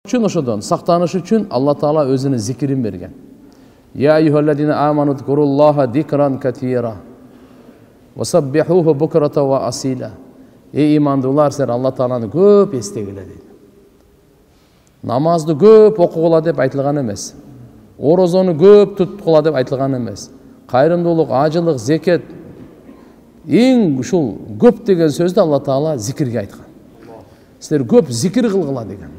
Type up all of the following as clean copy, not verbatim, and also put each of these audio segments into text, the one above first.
Üçün ошодон сактаныш үчүн Алла Таала өзүнүн зикирин берген. Я эйюхаллазина аману зкуруллаха зикран катира ва саббихуху букрата ва асила. Эй имандуулар, силер Алла Тааланы көп эстегиле дейт. Намазды көп окугула деп айтылган эмес. Орозону көп туткула деп айтылган эмес. Кайрымдуулук, ажылык, зекет эң ушул көп деген сөздү Алла Таала зикирге айткан. Силер көп зикир кылгыла деген.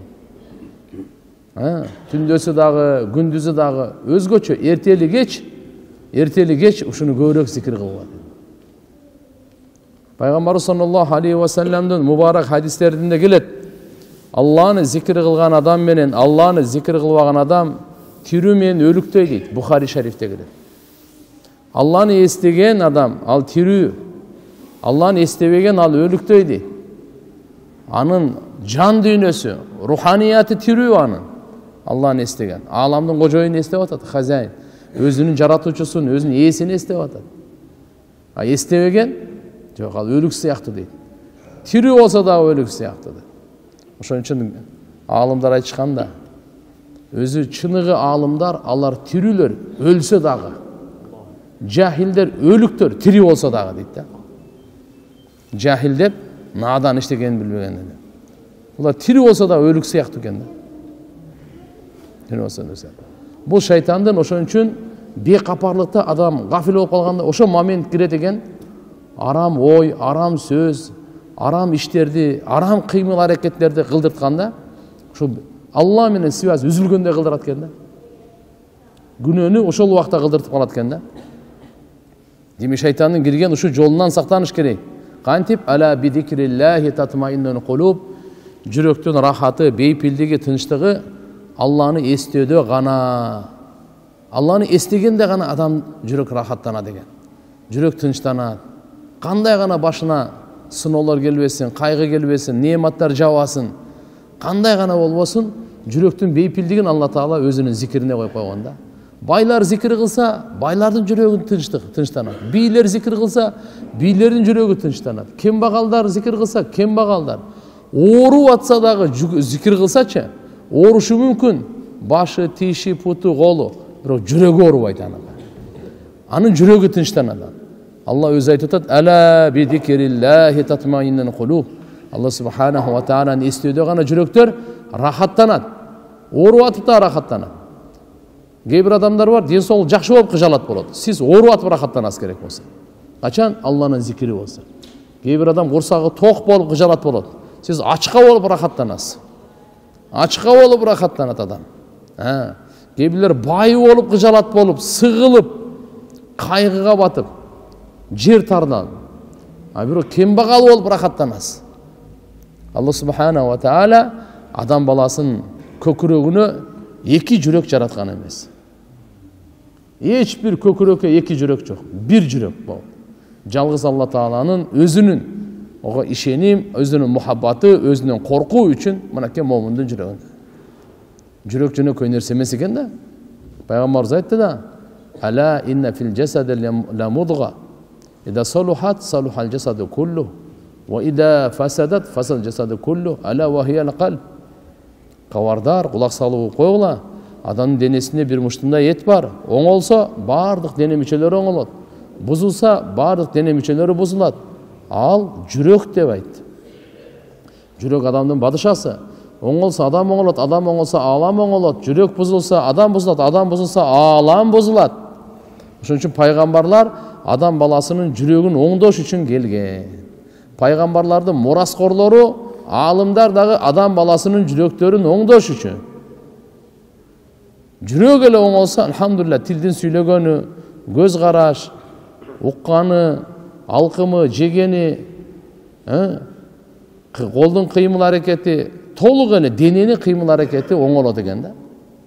Түндөсү дагы, күндүзү дагы өзгөчө эртели кеч ушуну көбүрөөк зикир кылгыла. Пайгамбарыбыз саллаллаху алейхи ва салламдын мубарак хадистеринде келет. Алланы зикир кылган адам менен Алланы зикир кылбаган адам тирүү менен өлүктөй дейт. Бухари шарифте келет. Алланы эстеген адам ал тирүү, Алланы эстебеген ал өлүктөй дейт. Анын жан дүйнөсү, руханияты тирүү анын. Алланы эстеген. Аламдын кожоюн эстеп атат, хазяин. Өзүнүн жаратуучусун, өзүнүн ээсин эстеп атат. А эстебеген жок, ал өлүк сыяктуу дейт. Тирүү болсо дагы өлүк сыяктуу дейт. Ошон үчүн аалымдар айтышканда, өзү чыныгы аалымдар, алар тирүүлөр, өлсө дагы. Жахилдер өлүктөр, тирүү болсо дагы дейт да. Жахил деп надан иштегенин билбеген. Булар тирүү болсо дагы өлүк сыяктуу экен да. Бул шайтандын ошон үчүн бекапарлыкта адам гафил болуп калганда ошо момент кирет экен. Арам ой, арам сөз, арам иштерди, арам кыймыл аракеттерди кылдыртканда, ошо Алла менен связь үзүлгөндөй кылдырат экен да. Күнөөнү ошол убакта кылдыртып калат экен да. Демек шайтандын кирген ушу жолунан сактаныш керек. Кантип ала бидикриллахи татмаиннул кулуб, жүрөктүн рахаты, бейпилдиги, тынчтыгы Алланы эстөөдө гана. Алланы эстегенде гана адам жүрөк рахаттана деген. Жүрөк тынчтанат. Кандай гана башына сыноолор келбесин, кайгы келбесин, неаматтар жабасын, кандай гана болбосун, жүрөктүн бейпилдигин Алла Таала өзүнүн зикирине коюп койгон да. Байлар зикир кылса, байлардын жүрөгү тынчтанат. Бийлер зикир кылса, бийлердин жүрөгү тынчтанат. Кембагалдар зикир кылса, кембагалдар. Ооруп атса дагы зикир кылсачы, оорушу мүмкүн. Башы, тиши, путу, колу, бирок жүрөгү оорубайт анын. Анын жүрөгү тынчтанат. Алла өзү айтып атат: "Ала бидикриллахи татмаиннул кулуб." Алла субханаху ва тааланы эстөөдө гана жүрөктөр рахаттанат. Ооруп атып да рахаттанат. Кээ бир адамдар бар, ден соолугу жакшы болуп кыжалат болот. Сиз ооруп атып рахаттанасыз керек болсо. Качан Алланын зикири болсо. Кээ бир адам курсагы ток болуп кыжалат болот. Сиз ачка болуп рахаттанасыз. Ачка болуп рахаттанат адам. Кээ бирлер бай болуп кыжалат болуп, сыгылып, кайгыга батып, жер тардан. А бирок кембагал болуп рахаттанасыз. Алла субханаху ва таала адам баласын көкүрөгүнө эки жүрөк жараткан эмес. Эч бир көкүрөккө эки жүрөк жок, бир жүрөк болот. Жалгыз Алла Тааланын өзүнүн ого ишеним, өзүнүн мухаббаты, өзүнүн коркуу үчүн мынакей момундун жүрөгүндө. Жүрөк жөнөкөй нерсе эмес экен да. Пайгамбарыбыз айтты да: "Ала инна фил жасади ла мудга, ида салухат салухал жасаду куллу, ва ида фасадат фасал жасаду куллу, ала ва хиял калб." Кабардар, кулак салуу койгула. Адамдын денесинде бир муштундай эт бар. Оңолсо бардык дене мүчөлөрү оңолот. Бузулса бардык дене мүчөлөрү бузулат. Ал жүрөк деп айтты. Жүрөк адамдын бадышасы. Оңолса адам оңолот, адам оңолса алам оңолот. Жүрөк бузулса адам бузулат, адам бузулса алам бузулат. Ошон үчүн пайгамбарлар адам баласынын жүрөгүн оңдош үчүн келген. Пайгамбарлардын мураскорлору, алымдар дагы адам баласынын жүрөктөрүн оңдош үчүн. Жүрөк эле оңолса, алхамдулилля, тилдин сүйлөгөнү, көз караш, укканы, алкымы, жегени, колдун кыймыл аракети, толук эле дененин кыймыл аракети оңолот экен да.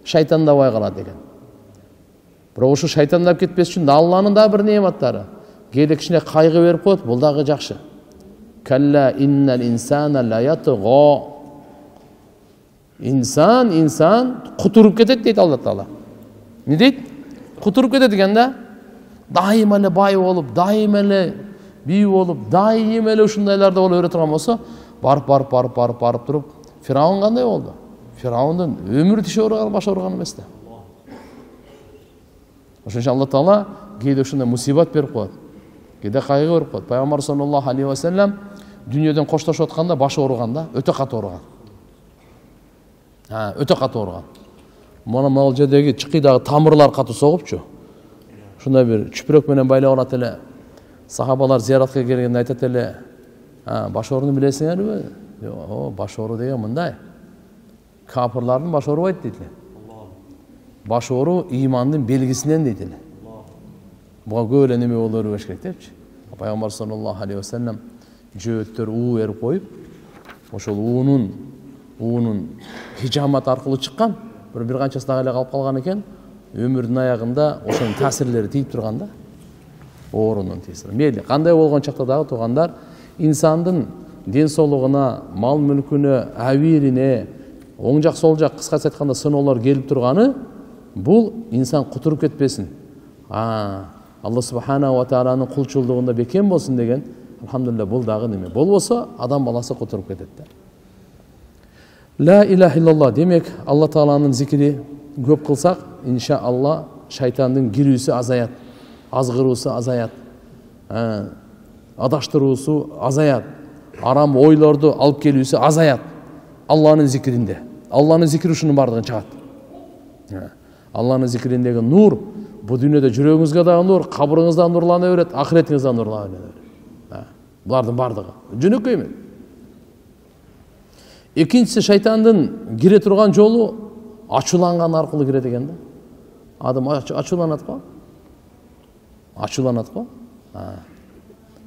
Шайтандабай калат экен. Бирок ушу шайтандап кетпес үчүн Алланын да бир неаматтары. Кээде кичине кайгы берип коет, бул дагы жакшы. Калла иннал инсана ла ятга. Инсан кутуруп кетет дейт Алла Таала. Не дейт? Кутуруп кетет экен да. Дайым эле бай болуп, дайым эле бий болуп, дайым эле ушундайларда боло бере турган болсо, барып туруп Фираун кандай болду? Фираундун өмүрү тише ураган, башы ураган эмес да. Ошон үчүн Алла Таала кээде ушундай мусибат берип коет. Кээде кайгы берип коет. Пайгамбар саллаллаху алейхи ва саллям дүйнөдөн коштошуп атканда башы ооруган да, өтө катуу ооруган. Өтө катуу ооруган. Мына могул жердеги чыкыйдагы тамырлар катуу согупчу. Ушундай бир чүпүрөк менен байлап алат эле. Сахабалар зияратка келгенде айтат эле, баш ооруну билесиңерби? Баш оору деген мындай. Капырлардын баш оорубайт дейт эле. Баш оору ыймандын белгисинен дейт эле. Буга көп эле неме боло бербеш керек депчи. Пайгамбар саллаллаху алейхи ва саллям жөөттөр уу берип коюп, ошол уунун хижамат аркылуу чыккан, бир канчасы дагы эле калып калган экен. Өмүрдүн аягында ошонун таасирлери тийип турган да. Оорунун таасири. Мейли кандай болгон чакта дагы туугандар, инсандын ден соолугуна, мал мүлкүнө, абийирине, оң жак сол жак кыскача айтканда сыноолор келип турганы, бул инсан кутуруп кетпесин. Алла субханаху ва тааlanın кулчулдугунда бекем болсун деген, алхамдулилlah бул дагы неме. Болбосо адам баласы кутуруп кетет да. Ла илаха иллаллах демек, Алла Тааланын зикри көп кылсак, иншаалла шайтандын кирүүсү азаят, азгыруусу азаят, адаштыруусу азаят, арам ойлорду алып келүүсү азаят. Алланын зикринде. Алланын зикри ушунун бардыгын чыгат. Алланын зикриндеги нур бу дүйнөдө жүрөгүңүзгө дагы нур, кабырыңызда нурлана берет, ахиретиңизде нурлана берет. Булардын бардыгы жөнөкөй эмес. Экинчиси шайтандын кире турган жолу ачууланган аркылуу кирет экен да. Адам ачууланат го. Ачууланат го.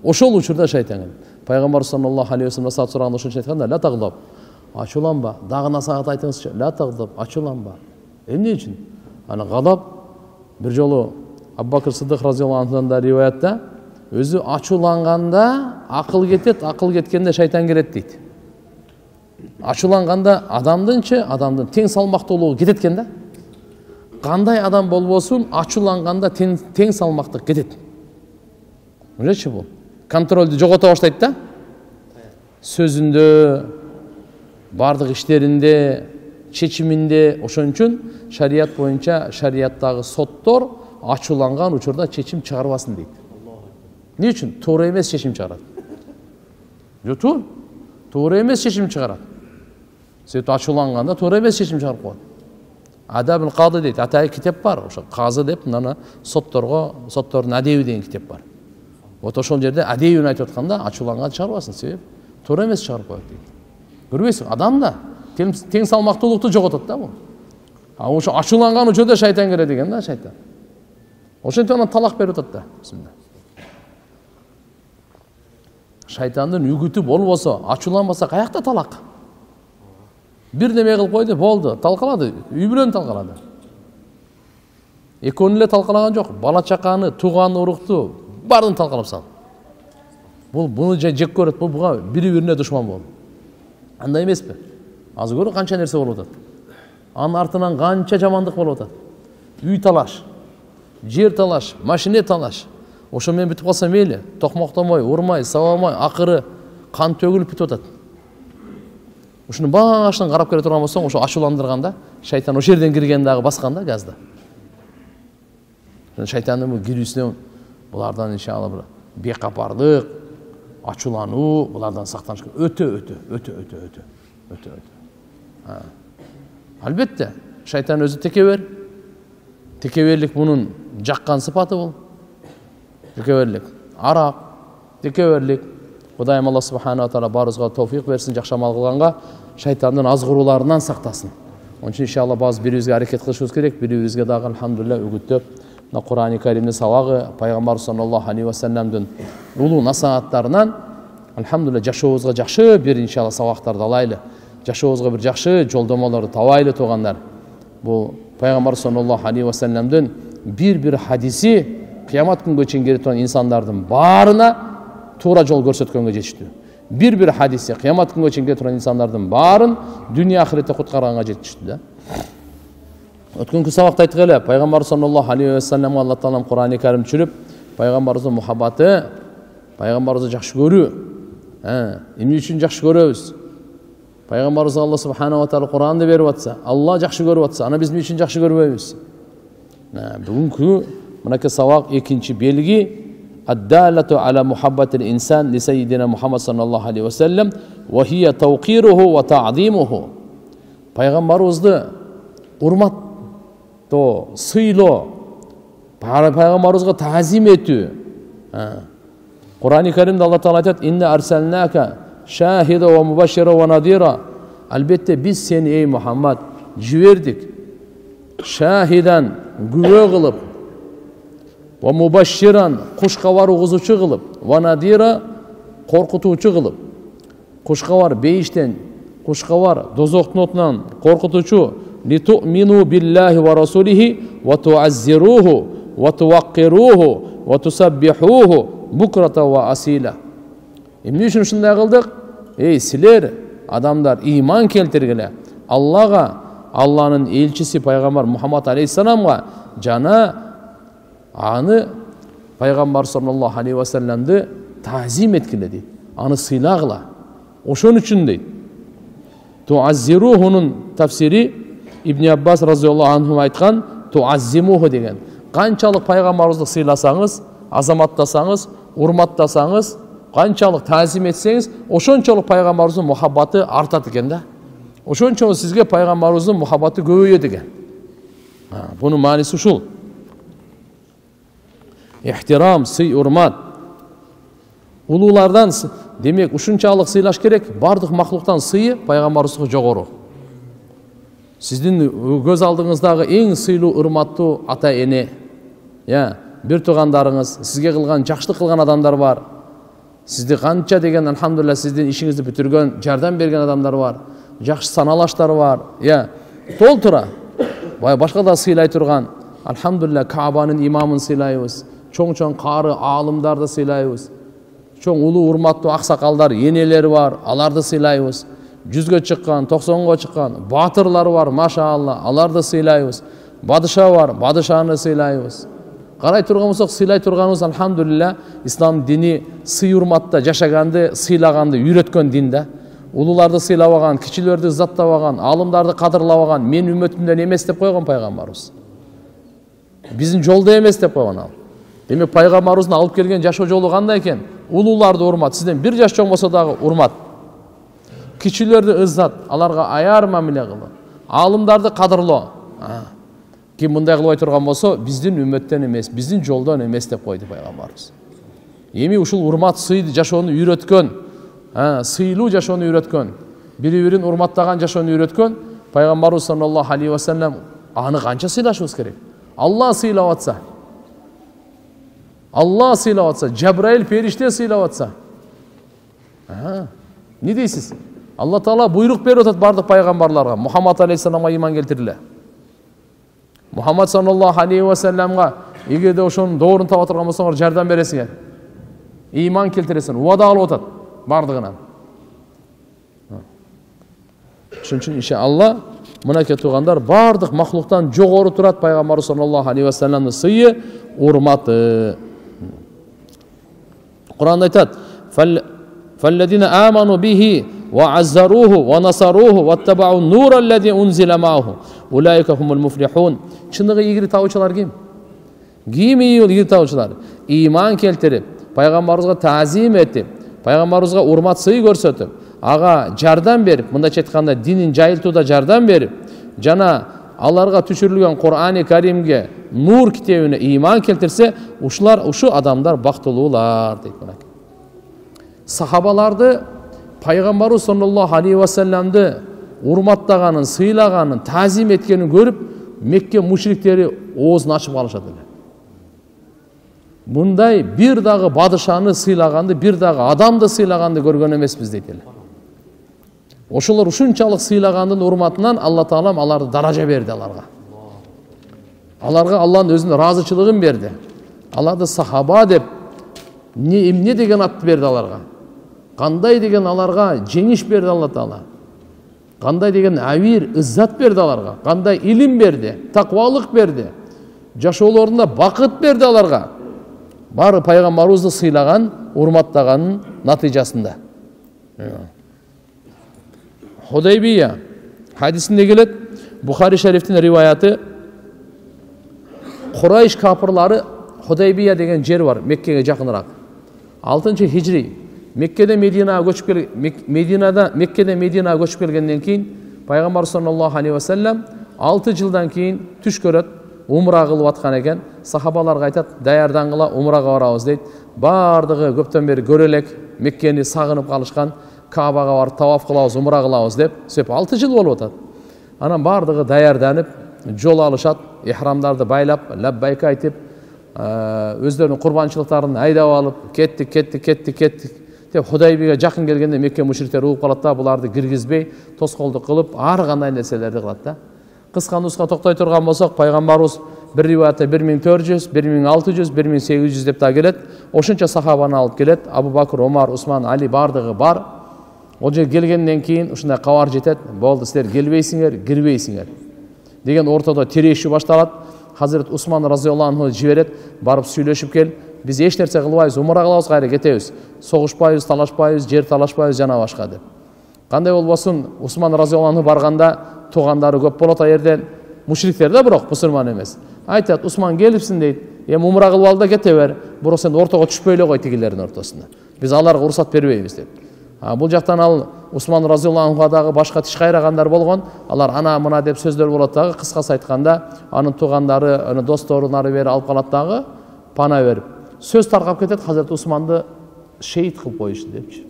Ошол учурда шайтан келет. Пайгамбар саллаллаху алейхи ва саллям насаат сураганда ошончо айтканда, ла тагдаб. Ачууланба. Дагы насаат айтыңызчы. Ла тагдаб. Ачууланба. Эмне үчүн? Аны гадап бир жолу Абу Бакр Сыддык разияллаху анхудан да риваятта өзү ачууланганда акыл кетет, акыл кеткенде шайтан кирет дейт. Ачууланганда адамдын тең салмактуулугу кетет экен да. Кандай адам болбосун, ачууланганда тең салмактык кетет. Мынчы бул. Контролду жогото баштайт да. Сөзүндө, бардык иштеринде, чечиминде. Ошон үчүн шарият боюнча шарияттагы соттор ачууланган учурда чечим чыгарбасын дейт. Эмне үчүн? Туура эмес чечим чыгарат. Жоту? Туура эмес чечим чыгарат. Сөйтүп ачууланганда туура эмес чечим чыгарып коет. Адабул кады дейт. Атайы китеп бар. Ошо казы деп мына соттордун адеби деген китеп бар. Вот ошол жерде адебин айтып атканда ачууланган чыгарбасын, себеп туура эмес чыгарып коет дейт. Көрбөйсүң, адам да тең салмактуулукту жоготот да бул. Ошо ачууланган учурда шайтан кирет экен да, шайтан. Ошентип анан талак берип атат да. Шайтандын үгүтү болбосо, ачууланбаса каякта талак? Бир неме кылып койду, болду, талкалады, үй бүлөнү талкалады. Экөөнү эле талкалаган жок, бала чаканы, тууган урукту баарын талкалап салды. Буну жек көрөт, буга бири-бирине душман болду. Андай эмеспи? Азыр көрү канча нерсе болуп атат. Анын артынан канча жамандык болуп атат. Үй талаш, жер талаш, машина талаш. Ошо менен бүтүп калса мейли, токмоктомой, урмай, сабамай, акыры кан төгүлүп бүтүп атат. Ушуну башынан карап келе турган болсоң, ошо ачууландырганда, шайтан ошол жерден кирген дагы басканда газда. Шайтандын бул кирүүсүнөн булардан иншалла бир бекапардык, ачуулануу, булардан сактаныш өтө. Албетте, шайтан өзү текебер. Текеберлик мунун жаккан сыпаты бул. Текеберлик, арак, текеберлик. Кудайым Алла субхана ва таала баарыбызга товфик берсин, жакшы амал кылганга, шайтандын азгырууларынан сактасын. Onun için inşallah bazı biribizге hareket kılışımız gerek, biribizге dagы alhamdulillah ügüttөp, Kur'an-ı Kerim'in savagı, Peygamber sallallahu aleyhi ve sellem'din ulu nasaatlarinan alhamdulillah жашообузга жакшы bir inşallah savaqtарды alaylı. Жашообузга bir жакшы жолдомолорду табайлы тугандар. Bu Peygamber sallallahu aleyhi ve sellem'din bir hadisi kıyamet күнгө чейин келе турган insandардын баарына туура жол көрсөткөнгө жетиштүү. Bir hadisi kıyamet күнгө чейин келе турган insandардын баарын dünya ahirette куткарганга жетиштүү да. Өткөнкү сабакта айттык эле, Пайгамбар саллаллаху алейхи ва саллям Алла Таалам Кур'ан-ы Керим түшүрүп, Пайгамбарыбыздын мухаббаты, Пайгамбарыбызды жакшы көрүү. Эмне үчүн жакшы көрөбүз? Пайгамбарыбызга Алла субханала ва таала Куранды берип атса, Алла жакшы көрүп атса, ана биз эмне үчүн жакшы көрбөйбүз? Бүгүнкү мынакей сабак экинчи белги الدالة على محبة الإنسان لسيدنا محمد صلى الله عليه وسلم وهي توقيره وتعظيمه. Пайгамбарыбызды урматтоо, сыйлоо, пайгамбарыбызга таазим этүү. Кур'ан-ы Каримде Алла Таала айтат: "Инна арсалнака шахида ва мубашшира ва надира." Албетте биз сени эй Мухаммад жибердик. Шахидан күбө кылып, ва мубашширан кушкабар угузучу кылып, ва надира коркутуучу кылып. Кушкабар бейиштен, кушкабар дозоктун отунан коркутуучу. Литу'мину биллахи ва расулихи ва туаззируху ва туаккируху ва тусаббихуху букрата ва асила. Эмне үчүн ушундай кылдык? Эй силер адамдар иман келтиргиле. Аллага, Алланын элчиси пайгамбар Мухаммад алейхиссаламга жана аны пайгамбар саллаллаху алейхи ва салламды таазим эткиле дейт. Аны сыйлагыла. Ошон үчүн дейт. Туаззирухунун тафсири Ибн Аббас разияллаху анху айткан туаззимуху деген. Канчалык пайгамбарыбызды сыйласаңыз, азаматтасаңыз, урматтасаңыз, канчалык таазим этсеңиз, ошончолук пайгамбарыбыздын мухаббаты артат экен да. Ошончолук сизге пайгамбарыбыздын мухаббаты көбөйөт экен. Бунун мааниси ушул. Ихтирам, сый, урмат. Улуулардан демек ушунчалык сыйлаш керек. Бардык махлуктан сыйы пайгамбарыбызга жогору. Сиздин көз алдыңыздагы эң сыйлуу, урматтуу ата эне, бир туугандарыңыз, сизге кылган жакшылык кылган адамдар бар. Сизди канча деген алхамдулилла сиздин ишиңизди бүтүргөн, жардам берген адамдар бар. Жакшы саналаштар бар. Толтура. Башка да сыйлай турган, алхамдулилла Каабанын имамын сыйлайбыз. Чоң-чоң кары аалымдарды сыйлайбыз. Чоң улуу урматтуу аксакалдар, энелер бар, аларды сыйлайбыз. 100ге чыккан, 90га чыккан батырлар бар, машаалла, аларды сыйлайбыз. Бадыша бар, бадышаны сыйлайбыз. Карай турган болсок, сыйлай турганыбыз алхамдулилла ислам дини сый урматта жашаганды, сыйлаганды үйрөткөн дин да. Улууларды сыйлабаган, кичилерди иззаттабаган, аалымдарды кадырлабаган мен үммөтүмдөн эмес деп койгон пайгамбарыбыз. Биздин жолдо эмес деп койгон ал. Демек пайгамбарыбыздын алып келген жашоо жолу кандай экен? Улууларды урмат, сизден 1 жаш чоң болсо дагы урмат. Кичилерди ыззат, аларга аяр мамиле кылып, аалымдарды кадырлоо. Ким мындай кылбай турган болсо, биздин үммөттөн эмес, биздин жолдон эмес деп койду пайгамбарыбыз. Эми ушул урмат, сыйды жашоону үйрөткөн, сыйлуу жашоону үйрөткөн, бири-бирин урматтаган жашоону үйрөткөн пайгамбарыбыз саллаллаху алейхи ва саллям аны канча сыйлашыбыз керек? Алла сыйлап атса, Алла сыйлап атса, Жабраил периште сыйлап атса. Не дейсиз? Алла Таала буйрук берип атат бардык пайгамбарларга, Мухаммад алейхиссаламга иман келтириле. Мухаммад саллаллаху алейхи ва салламга эгерде ошонун доорун таба турган болсоңор жардам бересиңер. Иман келтиресиңер, убада алып атат бардыгынан. Ошон үчүн иншалла мынакей туугандар бардык махлуктан жогору турат пайгамбар саллаллаху алейхи ва салламдын сыйы, урматы. Кур'анда айтат: "Фаллазина аману бихи ва аззаруху ва насаруху ваттабау нура аллази унзила мааху улайка хумул муфлихун." Чындыгы ийгилик табуучулар ким? Ким ийгилик табуучулар? Иман келтирип, пайгамбарыбызга таазим этип, пайгамбарыбызга урмат, сый көрсөтүп, ага жардам берип, мындайча айтканда динин жайылтууда жардам берип, жана аларга түшүрүлгөн Кур'ан-ы Каримге, нур китебине иман келтирсе, ушу адамдар бактылуулар дейт. Сахабаларды пайгамбарыбыз саллаллаху алейхи ва салламды урматтаганын, сыйлаганын, таазим эткенин көрүп, Мекке мушриктери оозун ачып калышат эле. Мындай бир дагы бадышаны сыйлаганды, бир дагы адамды сыйлаганды көргөн эмеспиз дейт эле. Ошолор ушунчалык сыйлагандын урматынан Алла Таалам аларды даража берди аларга. Аларга Алланын өзүнүн ыраазычылыгын берди. Аларды сахаба деп эмне деген атты берди аларга. Кандай деген аларга жеңиш берди Алла Таала. Кандай деген авир, ыззат берди аларга. Кандай илим берди, таквалык берди. Жашоолорунда бакыт берди аларга. Бары пайгамбарыбызды сыйлаган, урматтаганын натыйжасында. Худайбия хадисінде келет, Бухари шарифтің риваяты, Құрайш капырлары Худайбия деген жер бар, Меккеге жақынырақ. 6 хижри Меккеден Мединаға көшіп келгеннен кейін пайғамбар саллаллаху алейхи ва саллям 6 жылдан кейін түш көреді, умра қылып атқан екен. Сахабаларға айтады, даярданғыла умраға барамыз дейді. Бардығы көптен бері көрелек, Меккені сағынып қалышқан, Кабаға барып таваф қылауыз, умра қылауыз деп, сөйтіп 6 жыл болып отады. Анан бардығы даярданып, жол алышат, ихрамдарды байлап, лаббайка айтып, өздерінің құрбаншылықтарын айдап алып, кеттік. Деп Худайбияға жақын келгенде Мекке мушриктер уып қалады да, бұларды кіргізбей, тосқолдық қылып, ары қандай нәрселерді қылады да. Қысқа нұсқа тоқтай тұрған болсақ, пайғамбарымыз бір риуаятта 1400, 1600, 1800 деп та келеді. Ошынша сахабаны алып келеді. Абу Бакр, Омар, Усман, Али бардығы бар. Ол жер келгеннен кейін ушундай кабар жетет, болды силер келбейсиңер, кирбейсиңер деген ортада терешүү башталат. Хазирет Усман разияллаху анху жиберет, барып сүйлөшүп кел, биз эч нерсе кылбайбыз, умра кылабыз, кайра кетебиз, согушпайбыз, талашпайбыз, жер талашпайбыз жана башка деп. Кандай болбосун, Усман разияллаху анху барганда туугандары көп болот а жерден, мушриктер да бирок мусулман эмес. Айтат, Усман келипсиң дейт, эми умра кылып ал да кете бер, бирок сен ортого түшпөй эле кой тигилердин ортосунда. Биз аларга уруксат бербейбиз деп. Бул жактан ал Усман разияллаху анхуга дагы башка тиш кайрагандар болгон, алар ана мына деп сөздөр болот дагы, кыскасы айтканда, анын туугандары, анын досторун ары бери алып калат дагы, пана берип. Сөз таркап кетет, Хазирет Усманды шейит кылып коюшту депчи.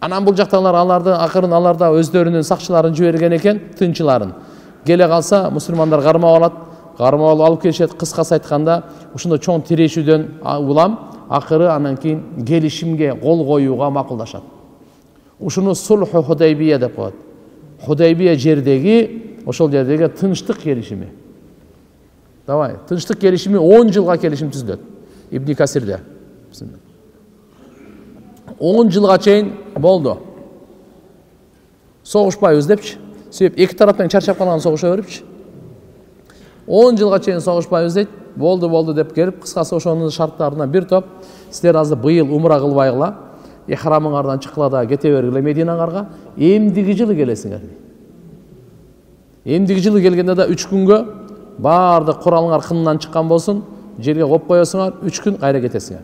Анан бул жактан аларды акырын аларда өздөрүнүн сакчыларын жиберген экен, тынчыларын. Келе калса мусулмандар кармап алат, кармап алып келишет, кыскасы айтканда, ушундай чоң тирешүүдөн улам акыры анан кийин келишимге кол коюуга макулдашат. Ушуну сулху Худайбия деп коет. Худайбия жердеги, ошол жердеги тынчтык келишими. Давай, тынчтык келишими 10 жылга келишим түзүлөт. Ибн Касирде. 10 жылга чейин болду. Согушпайбыз депчи. Себеп эки тараптан чарчап калган согуша берипчи. 10 жылга чейин согушпайбыз дейт. Болду деп келип, кыскасы ошонун шарттарынан бир топ, силер азыр быйыл умра кылбайгыла, ихрамыңардан чыккыла да кете бергиле Мединаңарга, эмдиги жылы келесиңер. Эмдиги жылы келгенде да 3 күнгө баардык куралыңар кынынан чыккан болсун, жерге коюп коесуңар, 3 күн кайра кетесиңер.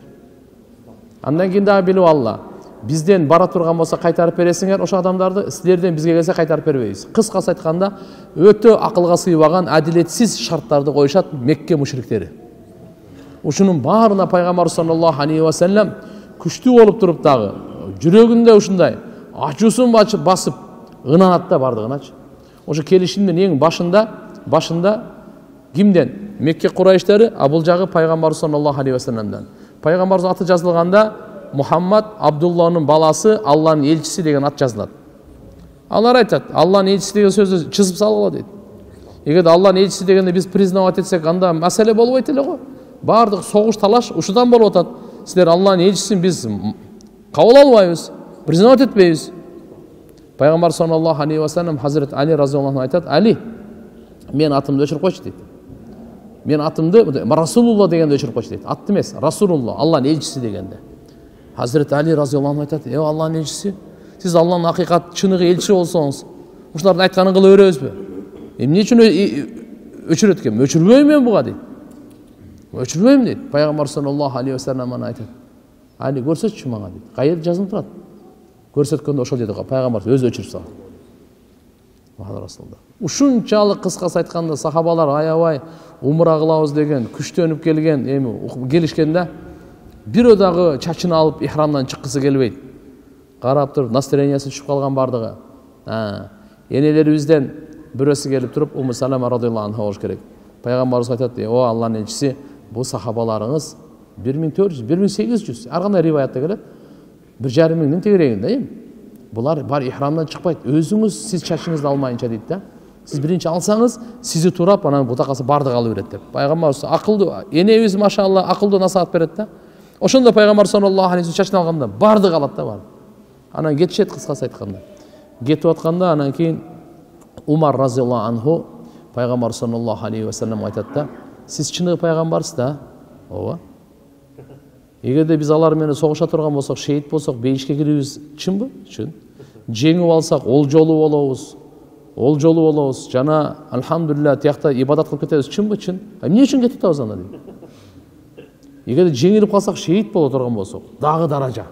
Андан кийин дагы билип алла, бизден бара турган болсо кайтарып бересиңер ошо адамдарды, силерден бизге келсе кайтарып бербейбиз. Кыскасы айтканда, өтө акылга сыйбаган адилетсиз шарттарды коюшат Мекке мушриктери. Ушунун баарына пайгамбар саллаллаху алейхи ва саллям күчтүү болуп туруп дагы, жүрөгүндө ушундай ачуусун басып, ынанат да бардыгыначы. Ошо келишимдин эң башында кимден? Мекке курайштары, а бул жагы пайгамбар саллаллаху алейхи ва саллямдан. Пайгамбардын аты жазылганда Мухаммад Абдулланын баласы, Алланын элчиси деген ат жазылат. Алар айтат, Алланын элчиси деген сөздү чызып салгыла дейт. Эгерде Алланын элчиси дегенде биз признавать этсек, анда маселе болбойт эле го. Бардык согуш талаш ушудан болуп атат. Силер Алланын элчисин биз кабыл албайбыз, признавать этпейбиз. Пайгамбар саллаллаху алейхи ва саллям Хазирет Али разияллаху анху айтат, Али, мен атымды өчүрүп койчу дейт. Мен атымды Расулулла дегенде өчүрүп койчу дейт. Атты эмес, Расулулла, Алланын элчиси дегенде. Хазирет Али разияллаху анху айтат, Алланын элчиси, сиз Алланын акыйкат чыныгы элчиси болсоңуз, ушулардын айтканын кыла беребизби? Эмне үчүн өчүрөт экен? Өчүрбөйм мен буга дейт. Өчүрбөйм дейт. Пайгамбар саллаллаху алейхи ва саллям аны айтат. Али көрсөтчү мага дейт. Кайер жазылып турат? Көрсөткөндө ошол жерде пайгамбар өзү өчүрүп салган. Расулда. Ушунчалык кыскасы айтканда сахабалар аябай умра кылабыз деген күчтөнүп келген, эми келишкенде бирөө дагы чачын алып ихрамдан чыккысы келбейт. Карап туруп настроениясы түшүп калган бардыгы. Энелерибизден бирөөсү келип туруп Умму Салама радияллаху анха болуш керек. Пайгамбарыбыз айтат, о Алланын элчиси, бул сахабаларыңыз 1400, 1800, ар кандай риваятта келет. 1,5 миңдин тегерегинде эми. Булар бар ихрамдан чыкпайт. Өзүңүз сиз чачыңызды алмайынча дейт да. Сиз биринчи алсаңыз, сизи турап анан бутакасы бардык алып берет деп. Пайгамбарыбыз акылдуу, энебиз машалла акылдуу насаат берет да. Ошондо пайгамбар саллаллаху алейхи ва саллям чачын алганда бардык алат да бар. Анан кетишет кыскасы айтканда. Кетип атканда анан кийин Умар разияллаху анху пайгамбар саллаллаху алейхи ва саллям айтат да, сиз чыныгы пайгамбарсыз да? Ооба. Эгерде биз алар менен согуша турган болсок, шейит болсок, бейишке кирибиз чынбы? Чын. жеңип алсак ол жолу болобуз жана альхамдулилля тиякта ибадат кылып кетебиз. Чынбы? Чын. Эмне үчүн кетип атабыз анда дейт. Эгерде жеңилип калсак шейит боло турган болсок, дагы даража.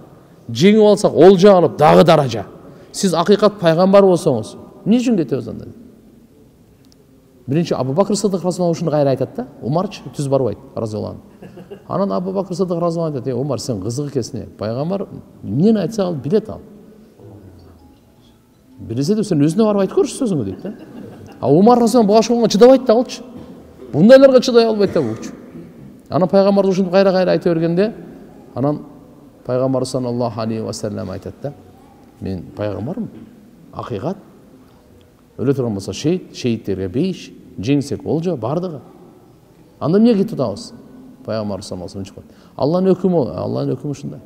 Жеңип алсак олжа алып, дагы даража. Сиз акыйкат пайгамбар болсоңуз, эмне үчүн кетебиз анда дейт. Биринчи Абу Бакр Сыдык разияллаху ушуну кайра айтат да. Умарчы түз барбайт разияллаху анху. Анан Абу Бакр Сыдык разияллаху анху айтат: "Умар, сен кызык экенсиң. Пайгамбар эмнени айтса ал билет ал. Билесе де сен өзүнө барып айтып көрчү сөзүңдү" дейт да. А Умар разияллаху анху башка чыдабайт да алчы. Бундайларга чыдай албайт да булчу. Анан пайгамбар ушинтип кайра айта бергенде, анан пайгамбар саллаллаху алейхи ва саллям айтат да: "Мен пайгамбармын. Акыйкат. Өлө турган болсо шейиттерге бейиш, жеңсек олжа бардыгы. Анда эмне кетип атабыз?" Пайгамбар саллаллаху алейхи ва саллям: "Алланын өкүмү ушундай."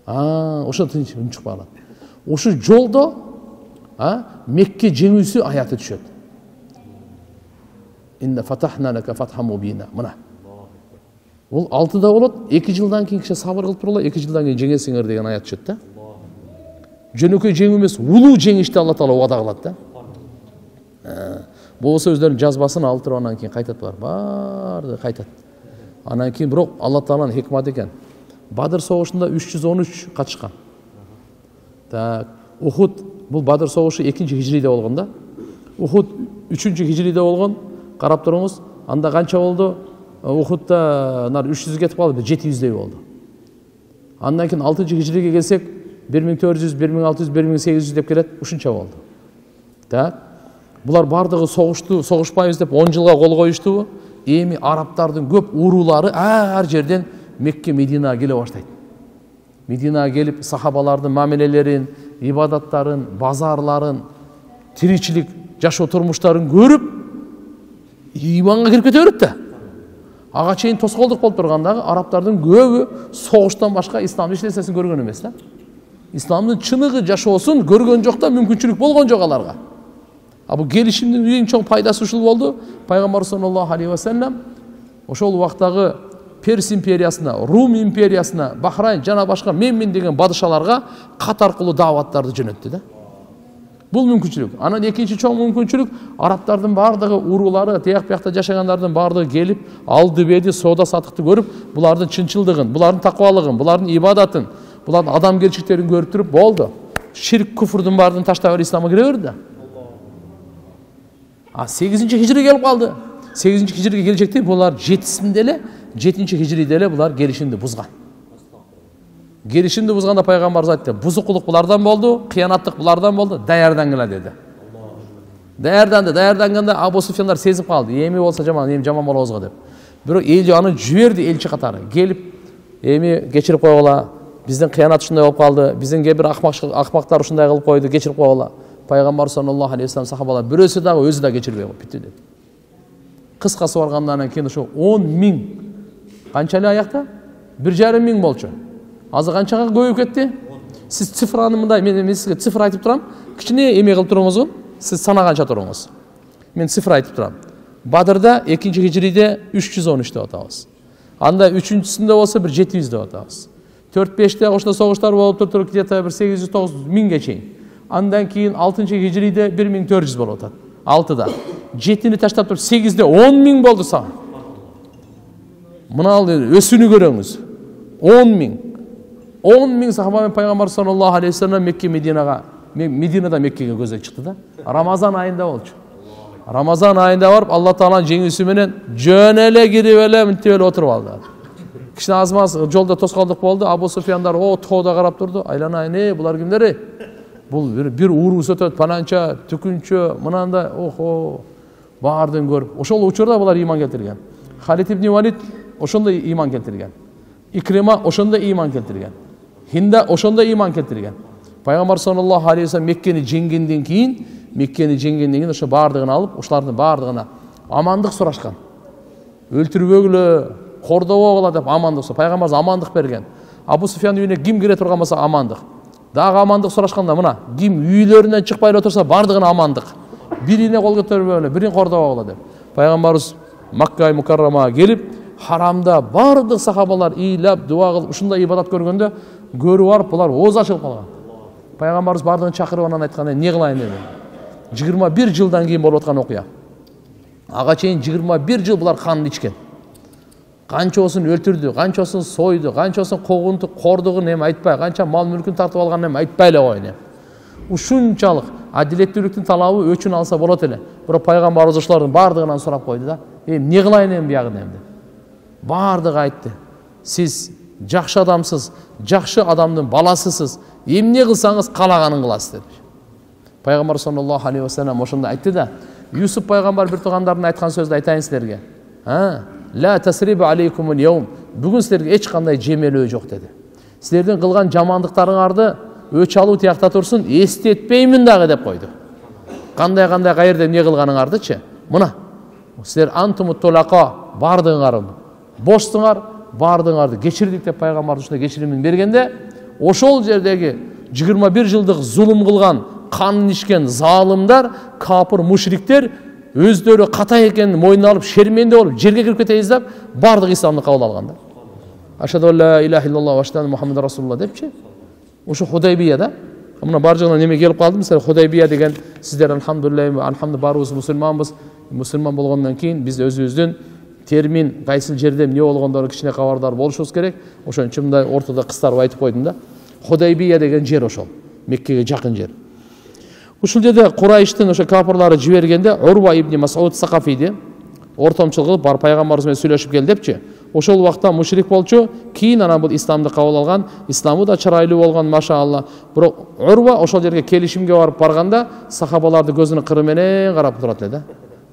Ошо тынч унчук калат. Ошо жолдо Мекке жеңүүсү аяты түшөт. Инна фатахна лака фатхан мубина. Мына. Ол 6-да болот, 2 жылдан кийин киши сабыр кылып тургула, 2 жылдан кийин жеңесиңер деген аят түшөт да. Жөнөкөй жеңүү эмес, улуу жеңишти Алла Таала убада кылат да. Болсо өздөрүнүн жазбасын алып туруп анан кийин кайтат барды кайтат. Анан кийин бирок Алла Тааланын хикматы экен. Бадыр согушунда 313 катышкан. Так, Ухуд, бул Бадыр согушу 2-хижриде болгон да. Ухуд 3-хижриде болгон. Карап туруңуз, анда канча болду? Ухудда 300 кетип калды, 700дей болду. Андан кийин 6-хижриге келсек, 1400, 1600, 1800 деп келет, ушунча болду. Так. Булар бардыгы согушпайбыз деп 10 жылга кол коюштубу? Эми арабтардын көп уруулары ар жерден Мекке, Мединага келе баштайт. Мединага келип сахабалардын мамилелерин, ибадаттарын, базарларын, тиричилик, жашоо турмуштарын көрүп, иманга кирип кете берет да. Ага чейин тоскоолдук болуп тургандагы арабтардын көбү согуштан башка исламды эч нерсесин көргөн эмес да. Исламдын чыныгы жашоосун көргөн жок да, мүмкүнчүлүк болгон жок аларга. Бул келишимдин эң чоң пайдасы ушул болду. Пайгамбар саллаллаху алейхи ва саллям ошол убактагы Перс империясына, Рум империясына, Бахрайн жана башка менмин деген бадышаларга кат аркылуу дааваттарды жөнөттү да. Бул мүмкүнчүлүк. Анан экинчи чоң мүмкүнчүлүк арабтардын бардыгы уруулары, тияк биякта жашагандардын бардыгы келип, алды беди, соода сатыкты көрүп, булардын чынчылдыгын, булардын такыбалыгын, булардын ибадатын, булардын адамгерчиликтерин көрүп туруп болду. Ширк, куфурдун баардыгын таштап эле исламга кире берди да. 8-хижриге келип калды. 8-хижриге келжекте булар 7-синде эле, 7-хижриде эле булар келишимди бузган. Келишимди бузганда пайгамбарыбыз айтты: "Бузукулук булардан болду, кыянаттык булардан болду, даярдангыла" деди. Даярданганда Абу Суфьяндар сезип калды. Эми болсо эми жаман болобуз го деп. Бирок элчи аны жиберди, элчи катары. Келип, эми кечирип койгула. Биздин кыянат ушундай болуп калды. Биздин кээ бир акмактар ушундай кылып койду, кечирип койгула. Пайгамбар саллаллаху алейхи ва саллям сахабалар бирөөсү дагы өзү да кечирбей бүттү деп. Кыскасы баргандан кийин ошо 10 000 канча эле аякта? 1,5 миң болчу. Азыр канчага көбөйүп кетти? Сиз цифраны мындай, мен сизге цифр айтып турам. Кичине эме кылып туруңузгу. Сиз санаганча туруңуз. Мен цифр айтып турам. Бадырда 2-хижриде 313 деп атабыз. Анда 3-сүндө болсо бир 700 деп атабыз. 4-5те ошондо согуштар болуп туруп, где-то бир 800-900 миңге чейин. Андан кийин 6-хижриде 1400 болуп атат. 6-да. 7-ни таштап туруп 8-де 10 000 болду са. Мына өсүүнү көрөңүз. 10 000. 10 000 сахаба менен пайгамбар саллаллаху алейхи ва саллям Мекке, Мединада Меккеге көзөй чыкты да. Рамазан айында болчу. Рамазан айында барып, Алла Тааланын жеңүүсү менен жөн эле кирип эле мынтип эле отуруп алды. Кичине аз-маз жолдо тоскоолдук болду. Абу Суфьяндар тоодо карап турду. Айланайын, булар кимдер? Бул бир уурус өтөт, пананча, түкүнчө, мынандай, баардын көрүп. Ошол учурда булар иман келтирген. Халид ибн Валид ошондой иман келтирген. Икрима ошондой иман келтирген. Хинда ошондой иман келтирген. Пайгамбар саллаллаху алейхи ва саллям Меккени жеңгенден кийин ошо баардыгын алып, ошолардын баардыгына амандык сурашкан. Өлтүрбөгүлө, кордобогула деп амандык. Пайгамбарыбыз амандык берген. Абу Суфьяндын үйүнө ким кире турган болсо амандык. Дагы амандык сурашканда мына, ким үйлөрүнөн чыкпай эле турса баардыгына амандык. Бирине кол көтөрбөгүлө, бирин кордобогула деп. Пайгамбарыбыз Макка Мукаррамага келип, харамда бардык сахабалар ыйлап, дуа кылып, ушундай ибадат көргөндө көрүп барып булар ооз ачылып калган. Пайгамбарыбыз бардығын чакырып анан айткандай, не кылайын деди. 21 жылдан кийин болуп аткан окуя. Ага чейин 21 жыл булар канын ичкен. Канчосын өлтүрдү, канчосын сойду, канчосын когунтук, кордугун эми айтпай, канча мал мүлкүн тартып алган эми айтпай эле койгон. Ушунчалык адилеттүүлүктүн талабы өчүн алса болот эле. Бирок пайгамбарыбыз ошолордун бардыгынан сурап койду да. Не кылайын эми биягын эми. Бардыгы айтты. Сиз жакшы адамсыз, жакшы адамдын баласысыз. Эмне кылсаңыз калаганын кыласыз деди. Пайгамбар саллаллаху алейхи ва саллям ошондо айтты да, Юсуп пайгамбар бир туугандардын айткан сөздү айтайын силерге. Ла тасрибу алейкумул яум. Бүгүн силерге эч кандай жемелөө жок деди. Силердин кылган жамандыктарыңарды өч алуу тиякта турсун, эстетпеймин дагы деп койду. Кандай кайерде эмне кылганыңардычы? Мына силер антумут толака, бардыңар, боштуңар, бардыңарды кечирдик деп пайгамбар ушундай кечиримин бергенде, ошол жердеги 21 жылдык зулум кылган, канын ичкен залымдар, капыр мушриктер өздөрү ката экенин мойнуна алып, шерменде болуп, жерге кирип кетейиз деп, бардык исламды кабыл алгандар. Ашхаду ла илаха иллаллах ва ашхаду Мухаммад расулуллах депчи. Ошо Худайбияда. Мына бар жагынан неме келип калды, мисалы Худайбия деген сиздер алхамдулилlah барыбыз мусулманбыз. Мусулман болгондон кийин биз өзүбүздүн термин кайсыл жерде эмне болгондору кичине кабардар болушубуз керек. Ошон үчүн мындай ортодо кыстарып айтып койдум да. Худайбия деген жер ошол. Меккеге жакын жер. Ушул жерде Курайштын ошо капырлары жибергенде Урва ибн Мас'уд Сакафиди ортомчулук кылып бар пайгамбарыбыз менен сүйлөшүп кел депчи. Ошол убакта мушрик болчу, кийин анан бул исламды кабыл алган, исламы да чырайлуу болгон, машаалла. Бирок Урва ошол жерге келишимге барганда сахабаларды көзүнүн кыры менен карап турат эле да.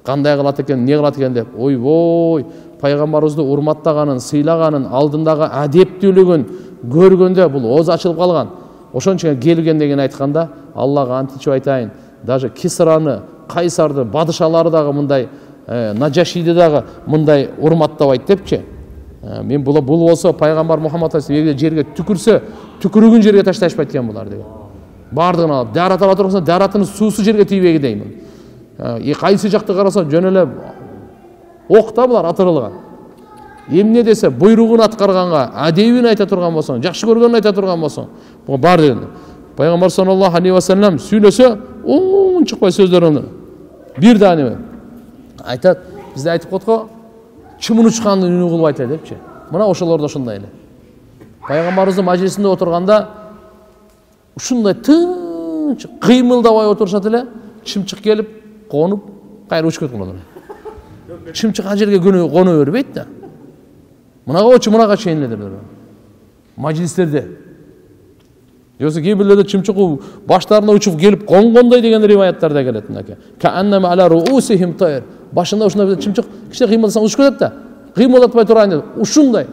Кандай кылат экен, эмне кылат экен деп. Ойбой, пайгамбарыбызды урматтаганын, сыйлаганын, алдындагы адептүүлүгүн көргөндө бул ооз ачылып калган. Ошон үчүн келген деген айтканда, Аллага античип айтайын, даже Кисраны, Кайсарды, падышалары дагы мындай, Наджашиди дагы мындай урматтабайт депчи. Мен бул болсо пайгамбар Мухаммад алейхи жерге түкүрсө, түкүрүгүн жерге ташташпайт экен булар деген. Бардыгын алып, дарат ала турса, даратынын суусу жерге тийбеги деймин. Кайсы жакты караса жөн эле окта булар атырылган. Эмне десе, буйругун аткарганга, адебин айта турган болсоң, жакшы көргөнүн айта турган болсоң, бул бар деген. Пайгамбар саллаллаху алейхи ва саллям сүйлөсө, чыкпай сөздөрүн бир дане айтат. Бизде айтып койго, чымын учкандын үнү кылып айтат депчи. Мына ошолор да ошондой эле. Пайгамбарыбыздын мажлисинде отурганда ушундай тынч кыймылдабай отурушат эле, чымчык келип конуп, кайра учуп кеткен болот. Чымчык ал жерге коно бербейт да. Мынага очу мынага чейин эле деп. Мажлистерде. Йосы кейбирлерде чымчыгы баштарына учуп келип конгондой деген риваяттар да келет мынакей. Кааннама ала руусихим тайр. Башында ушундай чымчык кичине кыймылдасаң учуп кетет да. Кыймылдатпай турайын деп. Ушундай.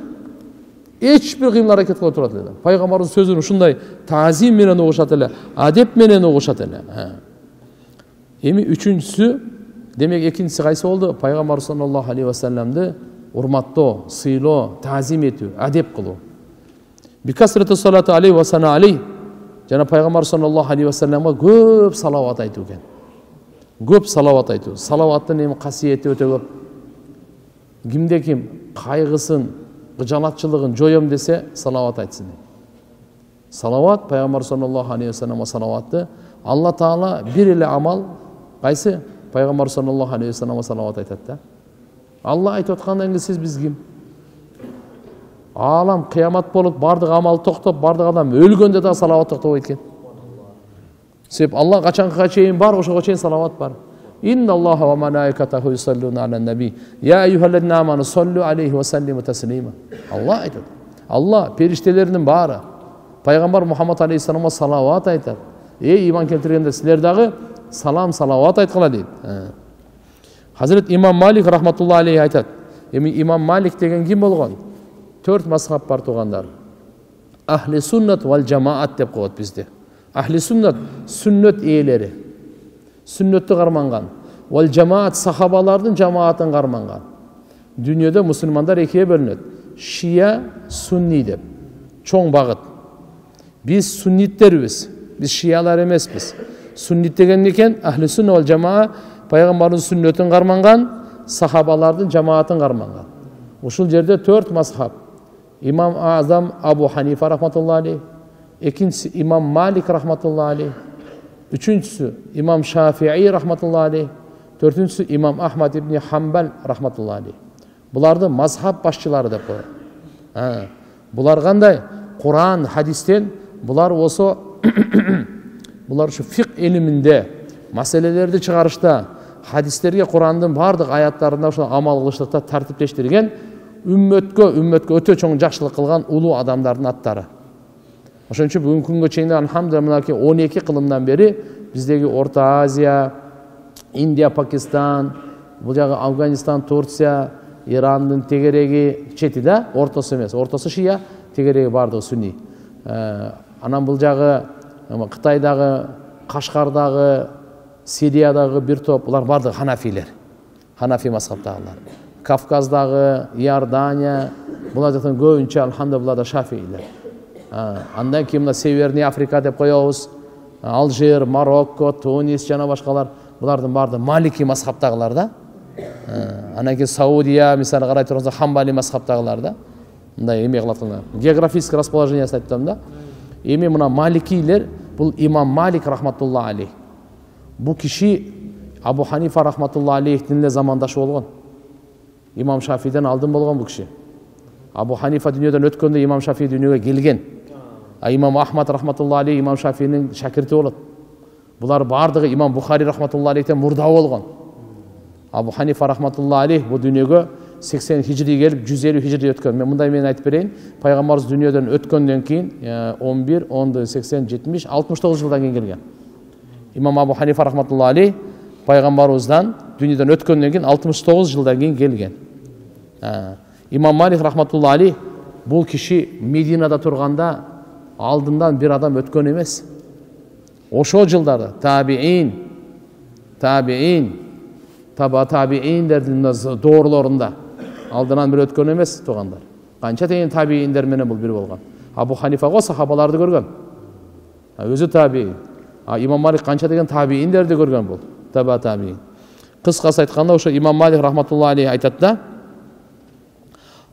Эч бир кыймыл аракет кыла турат эле. Пайгамбардын сөзүн ушундай таазим менен угушат эле, адеп менен угушат эле. Эми үчүнчүсү, демек экинчиси кайсы болду? Пайгамбар саллаллаху алейхи ва салламды урматтоо, сыйлоо, таазим этүү, адеп кылуу. Бикасраты салату алейхи ва сана алейхи. Жана пайгамбар саллаллаху алейхи ва салламга көп салават айтуу экен. Көп салават айтуу. Салаваттын эми касиети өтө көп. Кимде ким кайгысын, кыжалатчылыгын жоём десе, салават айтсын. Салават, пайгамбар саллаллаху алейхи ва салламга салаватты Алла Таала бир эле амал кайсы? Пайгамбар саллаллаху алейхи ва салламга салават айтат да. Алла айтып аткандан кийин сиз биз ким? Алам кыямат болуп, бардык амал токтоп, бардык адам өлгөндө да салават токтобойт экен. Себеп Алла качанга чейин бар, ошого чейин салават бар. Инналлаха ва малаикатаху юсаллуна алан наби. Я айюхаллазина аману саллу алейхи ва саллиму таслима. Алла айтат. Алла периштелеринин баары пайгамбар Мухаммад алейхиссаламга салават айтат. Иман келтиргенде силер дагы салам салават айткыла дейт. Хазрет Имам Малик рахматуллахи алейхи айтат. Эми Имам Малик деген ким болгон? 4 мазхаб бар тугандар. Ахли суннат вал жамаат деп коет бизде. Ахли суннат сүннөт ээлери. Сүннөттү карманган. Вал жамаат сахабалардын жамаатын карманган. Дүйнөдө мусулмандар экиге бөлүнөт. Шия, сунни деп. Чоң багыт. Биз сунниттербиз. Биз шиялар эмеспиз. Суннит деген экен ахли сунна вал жамаа пайгамбардын сүннөтүн карманган, сахабалардын жамаатын карманган. Ушул жерде 4 мазхаб. Имам Азам Абу Ханифа рахматуллахи алейхи, экинчиси имам Малик рахматулла алейх, үчүнчүсү имам Шафии рахматулла алейх, төртүнчүсү имам Ахмад ибн Хамбал рахматулла алейх. Буларды мазхаб башчылары деп коет. Булар кандай? Куран, хадистен булар осы булар ушу фиq илиминде маселелерди чыгарышта, хадистерге Курандын бардык аяттарында ошо амал кылыштыкта тартиптештирген үммөткө өтө чоң жакшылык кылган улуу адамдардын аттары. Ошон үчүн бүгүнкү күнгө чейин алхамдулилlah мынакей 12 кылымдан бери биздеги Орто Азия, Индия, Пакистан, бул жагы Афганистан, Турция, Ирандын тегереги чети да, ортосу эмес, ортосу шия, тегереги бардыгы сунни. Анан бул жагы Кытайдагы, Кашкардагы, Сириядагы бир топ, булар бардыгы ханафилер. Ханафи мазхабтагылар. Кавказдагы, Иордания, булар жактан көбүнчө алхамдулилlah шафиилер. Андан кийин мына Северный Африка деп коебуз. Алжир, Марокко, Тунис жана башкалар, булардын баардыгы малики мазхабтагылар да. Анан кийин Саудия, мисалы карай турганса Хамбали мазхабтагылар да. Мындай эме кылат кылган. Географический расположениясын айттым да. Эми мына маликилер, бул имам Малик рахматулла алейх. Бул киши Абу Ханифа рахматулла алейхтин эле замандашы болгон. Имам Шафиден алдын болгон бул киши. Абу Ханифа дүйнөдөн өткөндө имам Шафи дүйнөгө келген. Имам Ахмад рахматулла алейх имам Шафинин шакирти болот. Булар бардыгы имам Бухари рахматулла алейхтен мурда болгон. Абу Ханифа рахматулла алейх бул дүйнөгө 80 хижри келип 150 хижри өткөн. Мен мындай мен айтып берейин. Пайгамбарыбыз дүйнөдөн өткөндөн кийин 11, 10, 80, 70, 69 жылдан кийин келген. Имам Абу Ханифа рахматулла алейх пайгамбарыбыздан дүйнөдөн өткөндөн кийин 69 жылдан кийин келген. Имам Малик рахматулла алейх бул киши Мединада турганда алдындан бир адам өткөн эмес. Ошол жылдарда табииндердин доорлорунда алдынан бир өткөн эмес туугандар. Канча тегин табииндер менен бул бир болгон. Абу Ханифа го сахабаларды көргөн. Өзү табиин. Имам Малик канча деген табииндерди көргөн бул. Табиин. Кыскасы айтканда ошо имам Малик рахматулла алейх айтат да.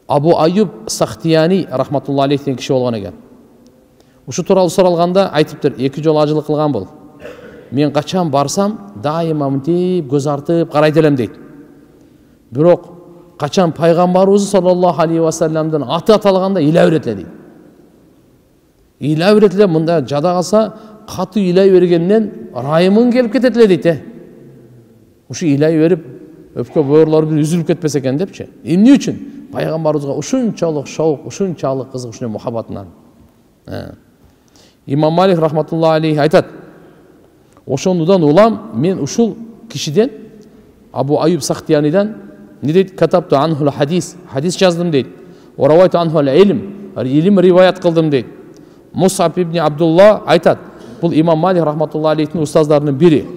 Абу Айюб Сахтияни рахматулла алейх деген киши болгон экен. Ушу тууралуу суралганда айтыптыр, 2 жолу ажылык кылган бул. Мен качан барсам, дайыма мынтип көз артып карайт элем дейт. Бирок качан пайгамбарыбыз саллаллаху алейхи ва салламдын аты аталганда ыйлай берет эле дейт. Ыйлай берет эле, мында жада калса катуу ыйлай бергенден райымың келип кетет эле дейт. Ушу ыйлай берип өпкө бөөрлөр бир үзүлүп кетпесе экен депчи. Эмне үчүн? Пайгамбарыбызга ушунчалык шаук, ушунчалык кызыгышын мухаббатынан. Имам Малик рахматулла алейх айтат. Ошондудан улам мен ушул кишиден Абу Айюб Сахтиянидан не дейт? Катабту анхул хадис жаздым дейт. Оравайту анхул илим риваят кылдым дейт. Мусаб ибн Абдулла айтат. Бул имам Малик рахматулла алейхтин устаздарынын бири.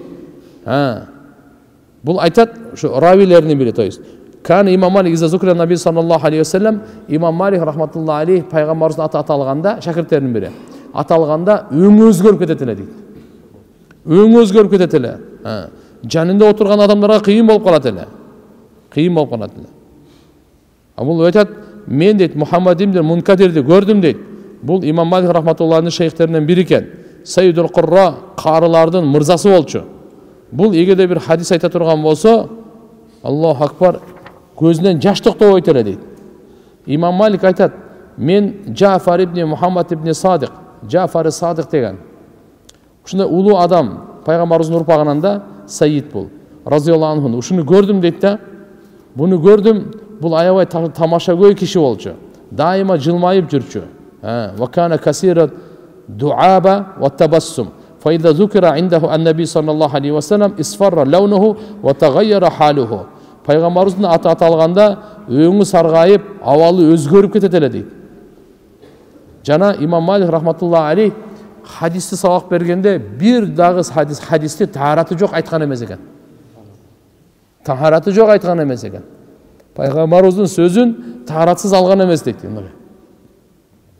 Бул айтат, ушу равилеринин бири, то есть Кан имам Малик иза зукра наби саллаллаху алейхи ва саллам, имам Малик рахматулла алейх пайгамбарыбыздын аты аталганда, шакирттеринин бири. Аталганда өңү өзгөрүп кетет эле дейт. Өңү өзгөрүп кетет эле. Жанында отурган адамдарга кыйын болуп калат эле. Бул айтат, мен дейт Мухаммад ибн Мункадирди көрдүм дейт. Бул имам Малик рахматуллахтын шейхтеринен бири экен. Саййидул Курра, карылардын мырзасы болчу. Бул эгерде бир хадис айта турган болсо, Аллаху акбар, көзүнөн жаш токтобойт эле дейт. Имам Малик айтат, мен Джафар ибн Мухаммад ибн Садик, Джафар Садик деген. Ушундай улуу адам, пайгамбарыбыздын урпагынан да Сайид бул. Разияллаху анху. Ушуну көрдүм дейт да. Буну көрдүм, бул аябай тамашагөй киши болчу. Дайыма жылмайып жүрчү. Ва кана касира дуаба ва табассум. فإذا ذكر عنده النبي صلى الله عليه وسلم اصفر لونه وتغير حاله. Пайгамбарыбыздын аты аталганда өңү саргайып, абалы өзгөрүп кетет эле дейт. Жана имам Малик рахматулла алейх хадисти сабак бергенде бир дагы хадисти тахараты жок айткан эмес экен. Пайгамбарыбыздын сөзүн тахаратсыз алган эмес дейт.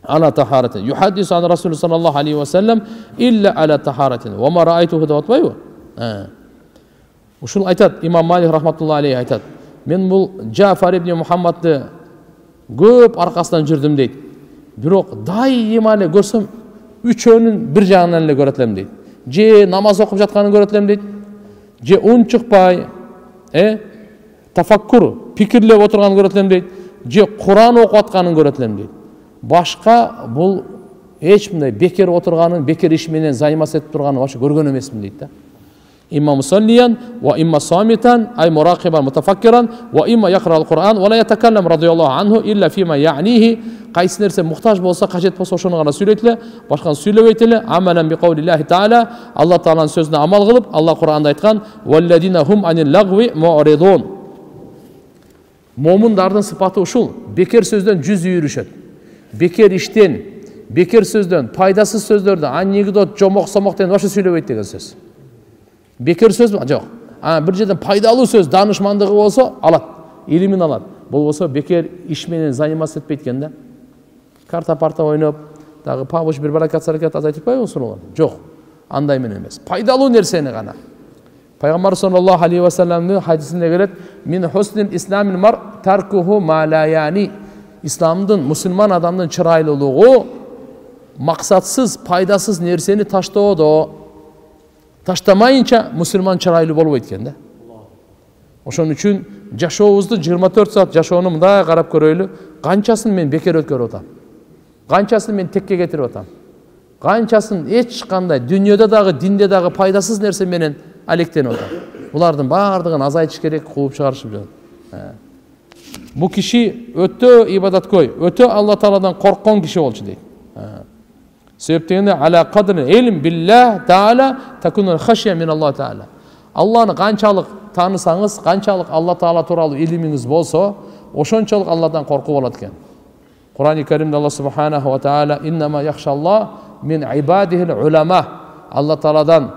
Ана тахараты. Юхаддис ан Расул саллаллаху алейхи ва саллам илля аля тахаратин. Ва ма раайтуху деп атпайбы? Ушул айтат, имам Малик рахматулла алейхи айтат. Мен бул Джафар ибн Мухаммадды көп аркасынан жүрдүм дейт. Бирок дайыма эле көрсөм үчөөнүн бир жагынан эле көрөт элем дейт. Же намаз окуп жатканын көрөт элем дейт. Же ун чыкпай, тафаккур, пикирлеп отурганын көрөт элем дейт. Же Куран окуп атканын көрөт элем дейт. Башка бул эч мындай бекер отурганын, бекер иш менен займас этип турганын вообще көргөн эмесмин дейт да. Имма мусаллиян ва имма самитан ай муракибан мутафаккиран ва имма яқра ал-Кур'ан ва ла ятакаллам радияллаху анху илля фима яънихи. Кайсы нерсе муктаж болсо, кажет болсо ошону гана сүйлөйт эле, башканы сүйлөбөйт эле. Амалан би каулиллахи таала, Алла тааланын сөзүнө амал кылып, Алла Кур'анда айткан: "Валладина хум анил лагви му'ридун." Момундардын сыпаты ушул: бекер сөздөн жүз үйрүшөт. Бекер иштен, бекер сөздөн, пайдасыз сөздөрдөн, анекдот, жомок, сомок деген вообще сүйлөбөйт деген сөз. Бекер сөз жок. Бир жерден пайдалуу сөз, данышмандыгы болсо алат, илимин алат. Болбосо бекер иш менен заниматься этпейт экен да. Карта-парта ойноп, дагы пабуш бир баракат саракат азайтып атпайбы ошолор? Жок. Андай менен эмес. Пайдалуу нерсени гана. Пайгамбар саллаллаху алейхи ва салламдын хадисинде келет: "Мин хуснил исламил мар таркуху ма ла яни." Исламдын, мусулман адамдын чырайлуулугу максатсыз, пайдасыз нерсени таштоодо. Таштамайынча мусулман чырайлуу болбойт экен да. Ошон үчүн жашообузду 24 саат жашоону мындай карап көрөйлү. Канчасын мен бекер өткөрүп атам? Канчасын мен текке кетирип атам? Канчасын эч кандай дүйнөдө дагы, динде дагы пайдасыз нерсе менен алектенип атам? Булардын баардыгын азайтыш керек, кууп чыгарышып жатат. Бу киши өтө ибадаткөй, өтө Алла Тааладан корккон киши болчу дейт. Себептен аля кадр илм билlah таала такунул хашия мин Аллах таала. Алланы канчалык таанысаңыз, канчалык Алла Таала тууралуу илимиңиз болсо, ошончолук Алладан коркуу болот экен. Кур'ан-ы Каримде Алла субханаху ва таала иннама яхшаллах мин ибадихил улама. Алла Тааладан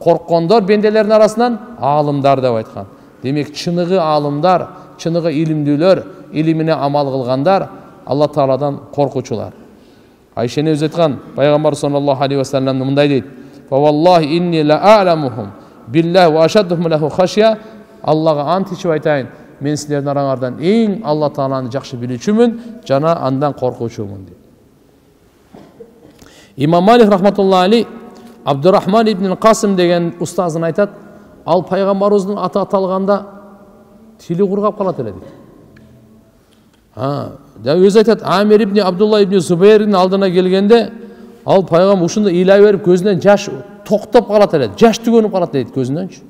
корккондор бенделердин арасынан аалымдар деп айткан. Демек чыныгы аалымдар, чыныгы илимдүүлөр, илимине амал кылгандар Алла Тааладан коркучулар. Айшени өзү айткан, пайгамбар саллаллаху алейхи ва саллам мындай дейт: "Фа валлахи инни ла а'ламухум биллахи ва ашаддухум лаху хашия." Аллага ант ичип айтайын, мен силердин араңардан эң Алла Тааланы жакшы билүүчүмүн, жана андан коркуучумун дейт. Имам Малик рахматуллахи алейх Абдурахман ибн Касым деген устазын айтат, ал пайгамбарыбыздын аты аталганда тили кургап калат эле дейт. Өзү айтат, Амир ибн Абдулла ибн Зубайрдин алдына келгенде, ал пайгамбар ушундай ыйлай берип көзүнөн жаш токтоп калат эле, жаш түгөнүп калат дейт көзүнөнчү.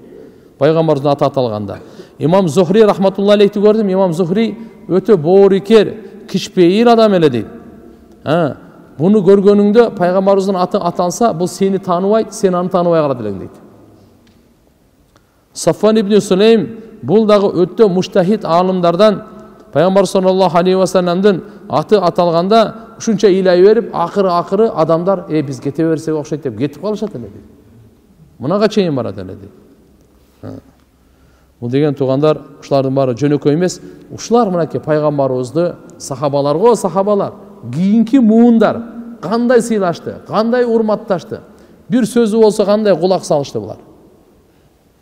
Пайгамбардын аты аталганда. Имам Зухри рахматуллахи алейхти көрдүм. Имам Зухри өтө боорикер, кичпейир адам эле дейт. Буну көргөнүңдө пайгамбарыбыздын аты аталса, бул сени тааныбайт, сен аны тааныбай калат элең дейт. Сафван ибн Сулейм бул дагы өтө муштахид аалымдардан. Пайгамбар саллаллаху алейхи ва салламдын аты аталганда ушунча ыйлай берип, акыры адамдар биз кете берсек окшойт деп кетип калышат эле дейт. Мунага чейин барат эле дейт. Бул деген туугандар, ушулардын баары жөнөкөй эмес. Ушулар мынакей пайгамбарыбызды сахабаларга, сахабалар, кийинки муундар кандай сыйлашты, кандай урматташты. Бир сөзү болсо кандай кулак салышты булар.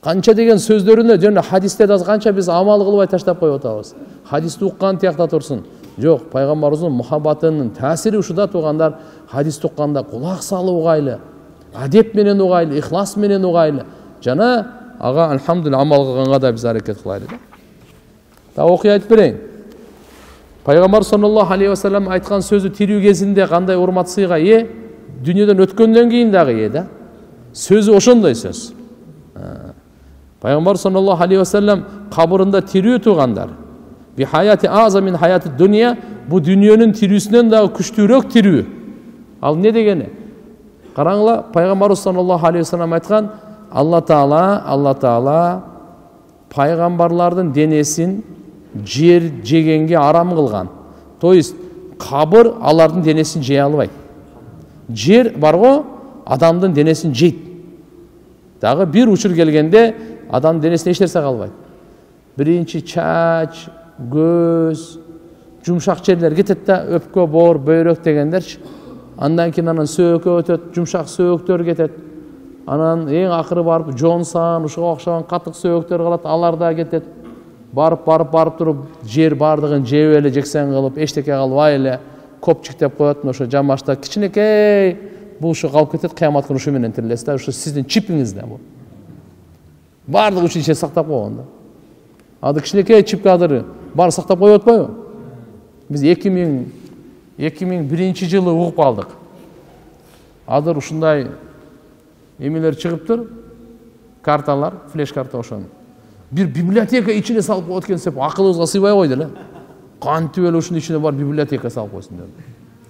Канча деген сөздөрүнө жана хадисте да канча биз амал кылбай таштап коюп атабыз. Хадисти уккан тиякта турсун. Жок, пайгамбарыбыздын мухаббатынын таасири ушуда туугандар, хадисти укканда кулак салып угайлы, адеп менен угайлы, ихлас менен угайлы. Жана ага алхамдулилlah амал кылганга да биз аракет кылайлы да. Та окуя айтып берейин. Пайгамбар саллаллаху алейхи ва саллам айткан сөзү тирүү кезинде кандай урмат сыйга ээ, дүйнөдөн өткөндөн кийин дагы ээ да. Сөзү ошондой сөз. Пайгамбар саллаллаху алейхи ва саллам кабырында тирүү туугандар. Би хаяти аза мин хаяти дүйнө, бу дүйнөнүн тирүүсүнөн дагы күчтүүрөөк тирүү. Ал не дегени? Караңла, пайгамбар саллаллаху алейхи ва саллам айткан, Алла Таала пайгамбарлардын денесин жер жегенге арам кылган. То есть кабыр алардын денесин жей албайт. Жер барго адамдын денесин жейт. Дагы бир учур келгенде адам денесине эч нерсе калбайт. Биринчи чач, көз, жумшак жерлер кетет да, өпкө, боор, бөйрөк дегендерчи. Андан кийин анан сөөгкө өтөт, жумшак сөөгөктөр кетет. Анан эң акыры барып жонсан, ушуга окшогон катык сөөгөктөр калат, алар да кетет. Барып туруп жер бардыгын жеп эле жексен кылып, эчтеке калбай эле көпчүктеп коет. Ошо жамашта кичинекей бул ушу калып кетет, кыямат күнү ушу менен тирилесиз да, ушу сиздин чипиңизде бул. Баардыгы ушул ичине сактап койгон да. Азыр кичинекей чипке азыр баары сактап коюп атпайбы? Биз 2001 жылы угуп калдык. Азыр ушундай эмелер чыгыптыр, карталар, флеш карта ошону. Бир библиотека ичине салып коет экенсип, акылыбызга сыйбай койду эле. Кантип эле ушунун ичине бар библиотека салып койсун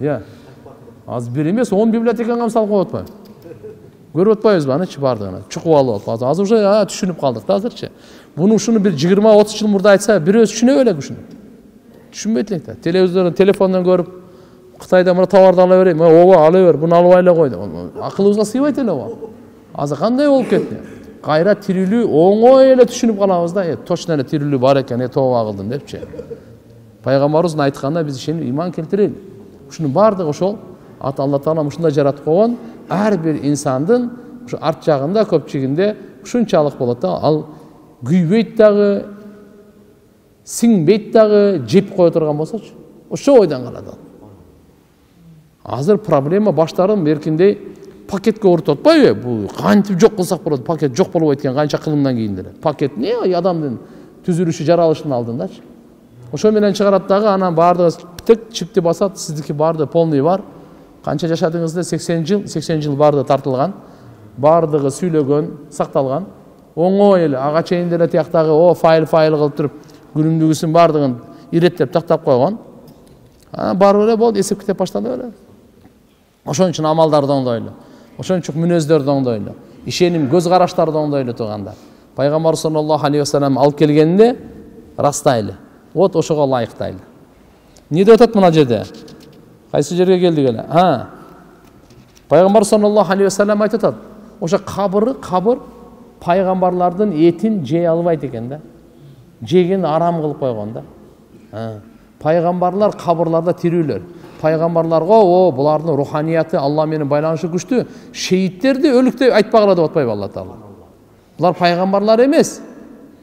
деп. Азыр бир эмес, 10 библиотекага салып коюп атпайбы? Көрүп атпайбызбы анычы бардыгына? Чукуп алып атпайбы? Азыр уже түшүнүп калдык да азырчы. Буну ушуну бир 20-30 жыл мурда айтса, бирөөбүз түшүнө элек ушуну. Түшүнбөйт элек да. Телевизордон, телефондон көрүп, Кытайда мына товарды ала берейм, ооба ала бер, буну албай эле кой деп. Акылыбызга сыйбайт эле бул. Азыр кандай болуп кетти? Кайра тирилүү оңой эле түшүнүп калабыз да, точно эле тирилүү бар экен, тооба кылдым депчи. Пайгамбарыбыздын айтканына биз ишенип иман келтирели. Ушунун баардыгы ошол Алла Таала ушундай жаратып койгон, ар бир инсандын ушу арт жагында көпчүгүндө ушунчалык болот да. Ал күйбөйт дагы, сиңбейт дагы, жеп кое турган болсочу, ошо ойдон калат ал. Азыр проблема баштарын эркиндей пакетке урутуп атпайбы? Бул кантип жок кылсак болот? Пакет жок болбойт экен канча кылымдан кийин деле. Пакет не адамдын түзүлүшү, жаралышын алдындачы. Ошо менен чыгарат дагы, анан баардыгы тик чипти басат, сиздики баардыгы полный бар. Канча жашадыңызда 80 жыл баардыгы тартылган. Баардыгы сүйлөгөн, сакталган. Оңой эле ага чейин деле тияктагы файл кылып туруп, күнүмдүгүсүн баардыгын иреттеп тактап койгон. Барып эле болду, эсеп китеп башталып эле. Ошон үчүн амалдар да оңдойлу. Ошон үчүн мүнөздөр да оңдойлу. Ишеним, көз караштар да оңдойлу турганда. Пайгамбар саллаллаху алейхи вассалам алып келгенде растайлы. Вот ошого ылайыктайлы. Не деп атат мына жерде? Кайсы жерге келдик эле? Пайгамбар саллаллаху алейхи вассалам айтып атат. Ошо кабыр пайгамбарлардын этин жей албайт экен да. Жеген арам кылып койгон да. Пайгамбарлар кабырларда тирүүлөр. Пайгамбарларга булардын руханияты, Алла менен байланышы күчтүү. Шейттерди өлүктөй айтпагыла деп атпайбы Алла Таала? Булар пайгамбарлар эмес.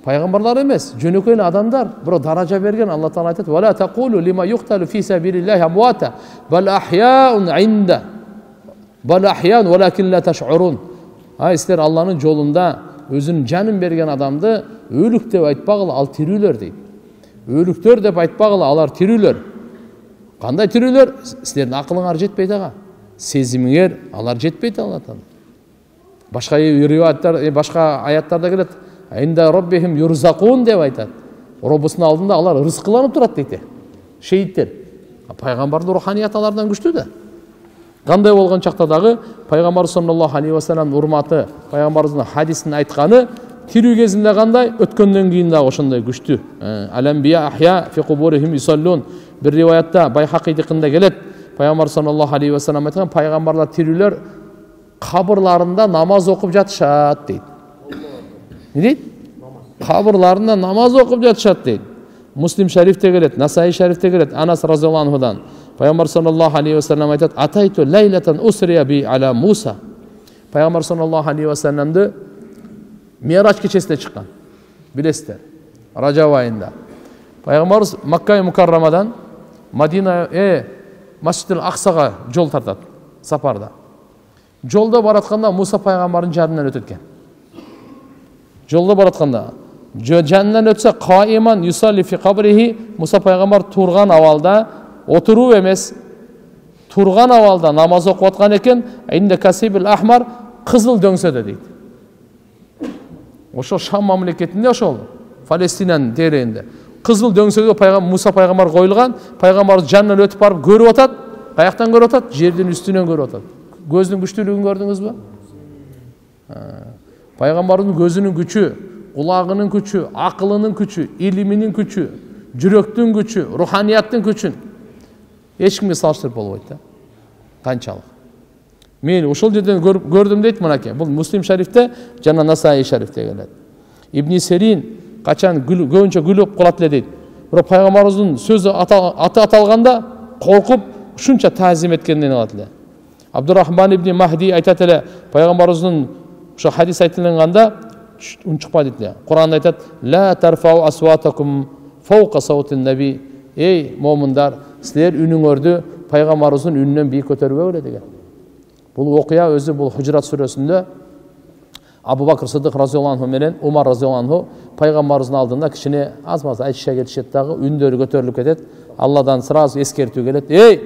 Пайгамбарлар эмес, жөнөкөй эле адамдар. Бирок даража берген Алла Таала айтат: "Ва ла тaqulu liма yuqtalu fi sabilillahi amwata bal ahyaun 'inda bal ahyan walakin la tash'urun." Силер Алланын жолунда өзүнүн жанын берген адамды өлүк деп айтпагыла, ал тирүүлөр дейт. Өлүктөр деп айтпагыла, алар тирүүлөр. Кандай тирүүлөр? Силердин акылыңар жетпейт ага. Сезимиңер алар жетпейт Алла Таала. Башка риваяттар, башка аяттарда келет: "Инда роббихим юрзакун" деп айтат. Роббусунун алдында алар рызкыланып турат дейт. Шейиттер. Пайгамбардын руханияты алардан күчтүү да. Кандай болгон чакта дагы Пайгамбар саллаллаху алейхи вассалам урматы, Пайгамбардын хадисин айтканы тирүү кезинде кандай, өткөндөн кийин дагы ошондой күчтүү. Аламбия ахя фи кубурихим юсаллун. Бир риваятта Байхакидикинде келет. Пайгамбар саллаллаху алейхи вассалам айткан, пайгамбарлар тирүүлөр кабырларында намаз окуп жатышат дейт. Не дейт? Кабырларында намаз окуп жатышат дейт. Муслим шарифте келет, Насаи шарифте келет, Анас разияллаху анхудан. Пайгамбар саллаллаху алейхи вассалам айтат: "Атайту лайлатан усрия би ала Муса." Пайгамбар саллаллаху алейхи вассаламды Мирач кечесинде чыккан. Билесиздер, Ражаб айында. Пайгамбарыбыз Макка Мукаррамадан Мадина Масжидил Аксага жол тартат сапарда. Жолда баратканда Муса пайгамбардын жанынан өтөт экен. Жолда баратканда жанынан өтсө каиман юсалли фи кабрихи, Муса пайгамбар турган абалда, отуруу эмес, турган абалда намаз окуп аткан экен. Инде касибил ахмар, кызыл дөңсөдө дейт. Ошо Шам мамлекетинде, ошол Палестинанын тереңинде кызыл дөңсөгө пайгамбар Муса пайгамбар коюлган. Пайгамбар жанынан өтүп барып көрүп атат. Каяктан көрүп атат? Жердин үстүнөн көрүп атат. Көздүн күчтүүлүгүн көрдүңүзбү? Пайгамбардын көзүнүн күчү, кулагынын күчү, акылынын күчү, илиминин күчү, жүрөктүн күчү, руханияттын күчүн эч кимге салыштырып болбойт да. Канчалык. Мен ошол жерден көрдүм дейт мынакей. Бул Муслим шарифте жана Насаи шарифте келет. Ибн Сирин качан көбүнчө күлүп калат эле дейт. Бирок пайгамбарыбыздын сөзү аты аталганда коркуп ушунча таазим эткенден алат эле. Абдурахман ибн Махди айтат эле, пайгамбарыбыздын ошо хадис айтылганда унчукпа дейт эле. Куранда айтат: "Ла тарфау асватакум фаука саутин наби." Эй момундар, силер үнүңөрдү пайгамбарыбыздын үнүнөн бийик көтөрбөгүлө деген. Бул окуя өзү бул Хужрат сүрөсүндө Абу Бакр Сыдык разияллаху анху менен Умар разияллаху анху пайгамбарыбыздын алдында кичине аз-маз айтыша кетишет дагы, үндөрү көтөрүлүп кетет. Алладан сразу эскертүү келет. Эй!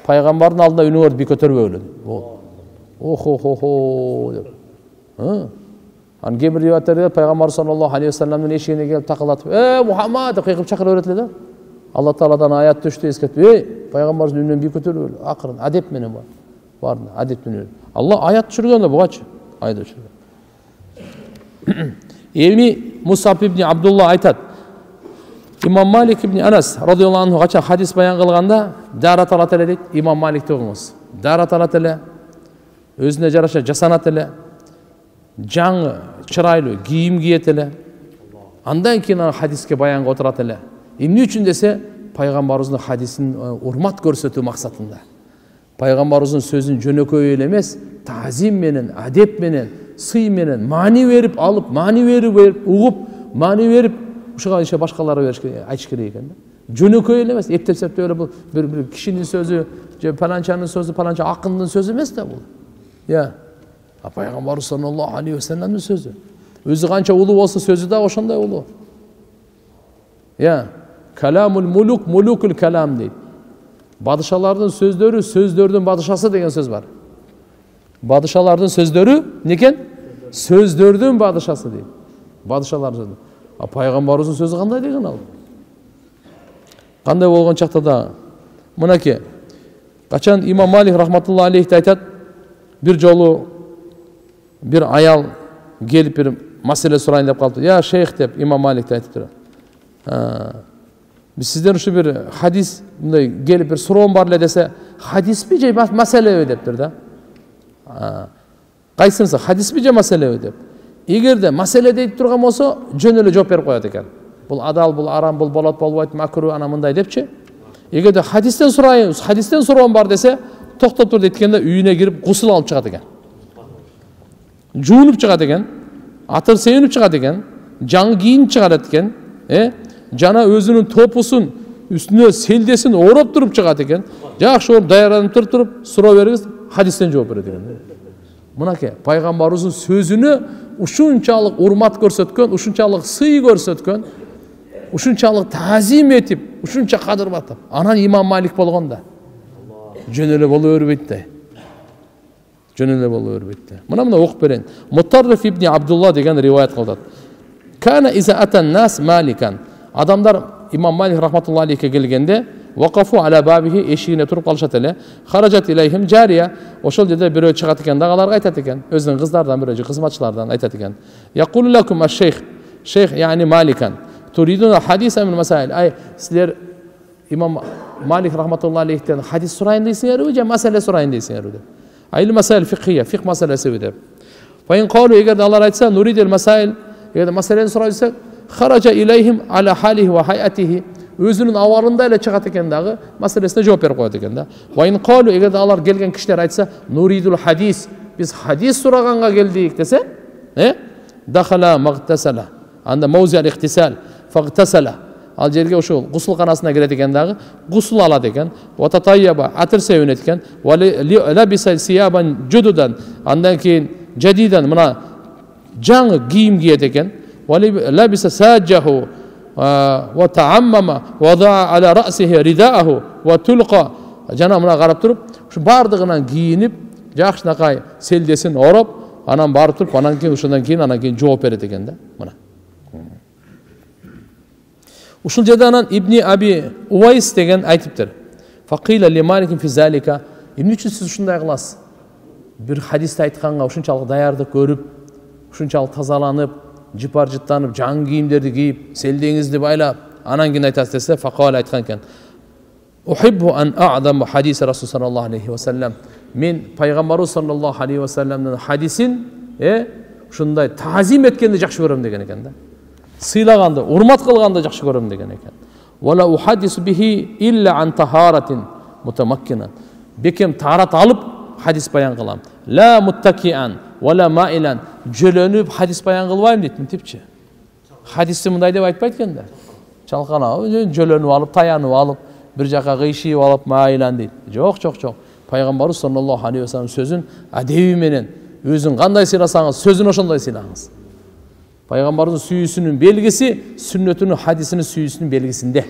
Пайгамбардын алдында үнүңөрдү бий көтөрбөгүлө. Охо деп. Ан кээ бир риwayatlarda пайгамбар саллаллаху алейхи вассаламдын эшигине келип такалатып, Мухаммад деп кыйкырып чакыра берет эле. Алла Тааладан аят түштү эскертип, пайгамбардын үнүнөн бий көтөрбөгүлө. Акырын адеп менен бар. Адеп менен. Алла аят түшүргөн да бугачы. Аят түшүргөн. Эми Мусаб ибн Абдулла айтат. İmam Malik ibn Anas radıyallahu anh kaça hadis bayan kılganda darat alat ele deydi. İmam Malik doğumuz. Darat alat ele, özüne jaraşa jasanat ele, жаңы чырайлуу кийим кийет эле. Андан кийин хадиске баянга отурат эле. Эмне үчүн десе, пайгамбарыбыздын хадисин урмат көрсөтүү максатында. Пайгамбарыбыздын сөзүн жөнөкөй эле эмес, тазим менен, адеп менен, сый менен маани берип алып, маани берип угуп, маани берип ушуга иши башкаларга бериш керек, айтыш керек экен да. Жөнөкөй эле эмес, эптеп-септеп эле бул бир кишинин сөзү, же паланчанын сөзү, паланча акындын сөзү эмес да бул. Пайгамбар саллаллаху алейхи вассаламдын сөзү. Өзү канча улуу болсо сөзү да ошондой улуу. Каламул мулук мулукул калам дейт. Бадышалардын сөздөрү сөздөрдүн бадышасы деген сөз бар. Бадышалардын сөздөрү некен? Сөздөрдүн бадышасы дейт. Бадышалардын сөзү. Пайгамбарыбыздын сөзү кандай деген ал? Кандай болгон чакта да мынакей. Качан имам Малик рахматуллаху алейхи айтат, бир жолу bir ayal gelip bir mesele sorayın deyip kaldı. Ya şeyh deyip İmam Malik de aytıp durur. Biz sizden şu bir hadis gelip bir sorun barla dese hadis mi cey mesele ödeptir da. Kaysınsa hadis mi cey mesele ödep. Eğer de mesele deyip durgan olsa jönölü жооп берип koyat eken. Bul adal, bul aram, bul bolat, bolbayt, makruh anamınday deyipçi. Eğer de hadisten sorayın, hadisten sorun bar dese toktop dur deytkende üyüne girip gusül alıp çıkat eken. Жуунуп чыгат экен, атыр сеюнуп чыгат экен, жаңы кийинип чыгарат экен, жана өзүнүн топусун үстүнө селдесин ороп туруп чыгат экен. Жакшы ооруп даярданып туруп, суроо бериңиз, хадистен жооп берет экен. Мынакей, пайгамбарыбыздын сөзүнө ушунчалык урмат көрсөткөн, ушунчалык сый көрсөткөн, ушунчалык таазим этип, ушунча кадырбатып, анан имам Малик болгон да. Жөн эле боло бербейт да. Jönüle bolu örbetti. Mına okup berin. Mutarrif ibn Abdullah degen rivayet kıldı. Kana iza atan nas malikan. Adamlar İmam Malik rahmetullahi aleyh'e gelgende vakafu ala babihi eşiğine turup kalışat ele. Haracat ileyhim cariye. Oşol dede bir öyle çıkat eken dağalarga aytat eken. Özünün kızlardan bir öyle kızmatçılardan aytat eken. Yakulu lakum aş-şeyh. Şeyh yani malikan. Turiduna hadisa min mesail. Ay sizler İmam Malik rahmetullahi aleyh'ten hadis sorayın deysinler öyle, mesele sorayın deysinler öyle. Aylı mesail fiqhiyye, fiqh meselesi ödep. Fayin kalu eğer de Allah aytsa nuridel mesail, eğer de meseleni soraysak, haraca ileyhim ala halihi ve hayatihi, özünün avarında ile çıkat eken dağı meselesine cevap verip koyat eken da. Fayin kalu eğer de Allah gelgen kişiler aytsa nuridul hadis, biz hadis soraganga geldik dese, dakhala mağtesala, anda mevziyal ihtisal, fagtesala, al jerge uşul gusul kanasına giret eken dağı gusul alat eken ve tatayyaba atır sevünet eken ve labisa siyaban jududan andan keyin jadiden mına жаңы kiyim giyet eken ve labisa sajjahu ve taammama ve da'a ala ra'sihi ridaahu ve tulqa jana mına qarap turup şu bardığından giyinip jakşınakay seldesin orop anan barıp turup anan keyin uşundan keyin anan keyin жооп берет экен да мына. Ушул жерде анан Ибни Аби Увайс деген айтыптыр. Фақила ли Маликин фи залика. Эмне үчүн сиз ушундай кыласыз? Бир хадисти айтканга ушунчалык даярдык көрүп, ушунчалык тазаланып, жыпар жыттанып, жаңы кийимдерди кийип, селдеңизди байлап, анан кийин айтасыз десе, фақала айткан экен. Ухиббу ан а'заму хадис Расул саллаллаху алейхи ва саллям. Мен пайгамбарыбыз саллаллаху алейхи ва салламдын хадисин, ушундай таазим эткенди жакшы көрөм деген экен да. Sıylagandı, urmat kılgandı жақшы көрөм деген екен. Вала ухадису бихи илля ан taharatin mutamakkinan. Bekem taharat alıp hadis bayan kılam. La muttakian вала mailan. Jölönüp hadis bayan kılbayım deydim tipçi. Hadisni mындай деп айтпайт экен да. Çalkana jölönüp alıp, tayanıp alıp, bir jaka kıyşıyıp alıp mailan deydi. Жоқ. Пайгамбарыбыз саллаллаху алейхи ва саллям сөзүн адеби менен өзүн кандай сыйласаңыз, сөзүн ошондой сыйлаңыз. Пайгамбарыбыздын сүйүүсүнүн белгиси сүннөтүнүн, хадисинин сүйүүсүнүн белгисинде.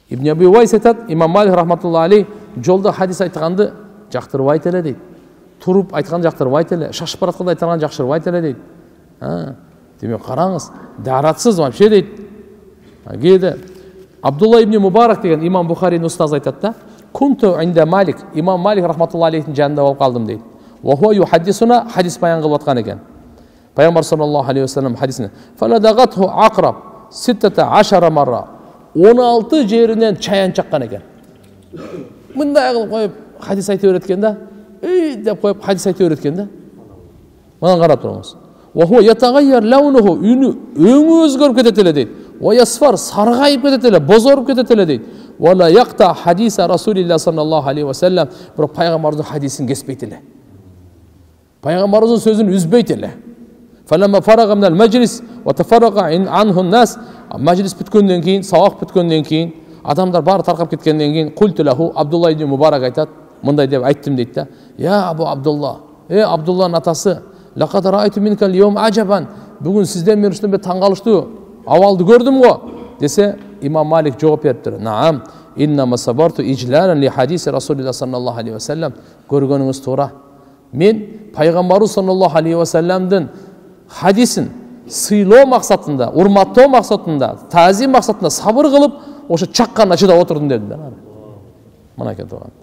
Ибн Аби Уайс айтат, имам Малик рахматуллаху алейх жолда хадис айтканды жактырбайт эле дейт. Туруп айтканды жактырбайт эле, шашып баратканда айтканды жакшырбайт эле дейт. Демек караңыз, даратсыз вообще дейт. Кээде Абдулла ибн Мубарак деген имам Бухаринин устазы айтат да, кунту инда Малик, имам Малик рахматуллаху алейхтин жанында болуп калдым дейт. Ва хуа юхаддисуна, хадис баян кылып аткан экен. Пайгамбар саллаллаху алейхи ва саллям хадисинде фаладагатху акраб 16 марра, 16 жеринен чаян чаккан экен. Мындай кылып коюп хадис айтып береткен да, деп коюп хадис айтып береткен да. Мына карап туруңуз. Ва хуа ятагайяр лаунуху, өңү өзгөрүп кетет эле дейт. Ва ясфар, саргайып кетет эле, бозоруп кетет эле дейт. Ва ла якта хадиса Расулилла саллаллаху алейхи ва саллям, бирок пайгамбардын хадисин кеспейт эле. Пайгамбарыбыздын сөзүн үзбейт эле. Фаламма фарага минал маджлис ва тафаррака анху нас, маджлис бүткөндөн кийин, сабак бүткөндөн кийин, адамдар баары таркап кеткенден кийин, культу лаху, Абдулла ибн Мубарак айтат, мындай деп айттым дейт да. Я Абу Абдулла, Абдулланын атасы, лакад раайту минка al-yawm ajabан, бүгүн сизден мен үчүн таң калыштуу абалды көрдүм го десе, имам Малик жооп бериптир. Наам, иннама сабарту ижлалан ли хадиси Расулилла саллаллаху алейхи ва саллям, көргөнүңүз туура. Мен пайгамбарыбыз саллаллаху алейхи ва саллямдын хадисин сыйлоо максатында, урматтоо максатында, таазим максатында сабыр кылып, ошо чакканына чыдап отурдум деди да. Мына экен туугандар.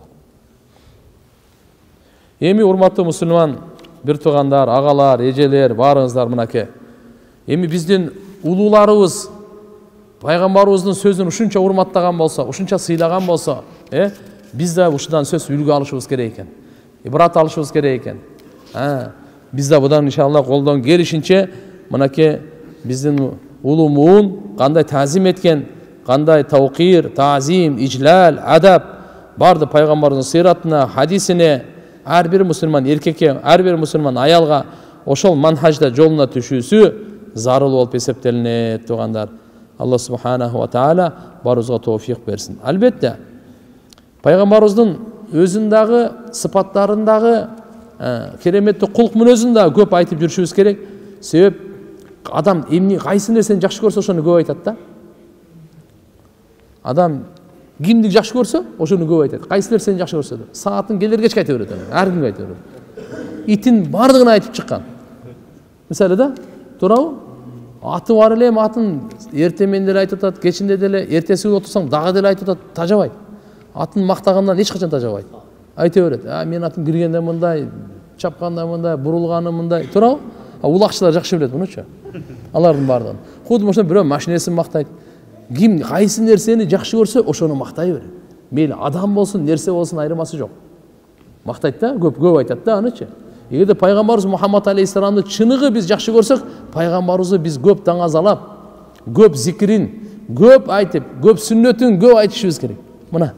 Эми урматтуу мусулман бир туугандар, агалар, эжелер, баарыңыздар мынакей. Эми биздин улууларыбыз пайгамбарыбыздын сөзүн ушунча урматтаган болсо, ушунча сыйлаган болсо, биз да ушудан сөз үлгү алышыбыз керек экен. Ибрат алышыбыз керек экен. Биз да будан иншалла колдон келишинче мынакей биздин улумуун кандай таазим эткен, кандай тавкир, таазим, ижлал, адаб барды пайгамбардын сыйратына, хадисине ар бир мусулман эркекке, ар бир мусулман аялга ошол манхажда жолуна түшүүсү зарыл болуп эсептелинет туугандар. Алла субханаху ва таала баарыбызга тоофик берсин. Албетте пайгамбарыбыздын өзүндагы сыпаттарындагы кереметти кулк мүнөзүн да көп айтып жүрүшүбүз керек. Себеп адам эмне кайсы нерсени жакшы көрсө ошону көп айтат да. Адам кимди жакшы көрсө ошону көп айтат. Кайсы нерсени жакшы көрсө да. Саатын келер кечке айтып берет. Ар кимге айтып берет. Итин бардыгына айтып чыккан. Мисалы да, туурабы? Аты бар эле, атын эртемен деле айтып атат, кечинде деле, эртеси отурсаң дагы деле айтып атат, тажабайт. Атын мактагандан эч качан тажабайт. Айта берет. Мен атым киргенде мындай, чапканда мындай, бурулганы мындай, туурабы? Улакчылар жакшы билет мунучу. Алардын бардыгын. Кудум ошо бирөө машинесин мактайт. Ким кайсы нерсени жакшы көрсө, ошону мактай берет. Мейли адам болсун, нерсе болсун айырмасы жок. Мактайт да, көп айтат да анычы. Эгерде пайгамбарыбыз Мухаммад алейхиссаламды чыныгы биз жакшы көрсөк, пайгамбарыбызды биз көп таңазалап, көп зикирин, көп айтып, көп сүннөтүн көп айтышыбыз керек. Мына.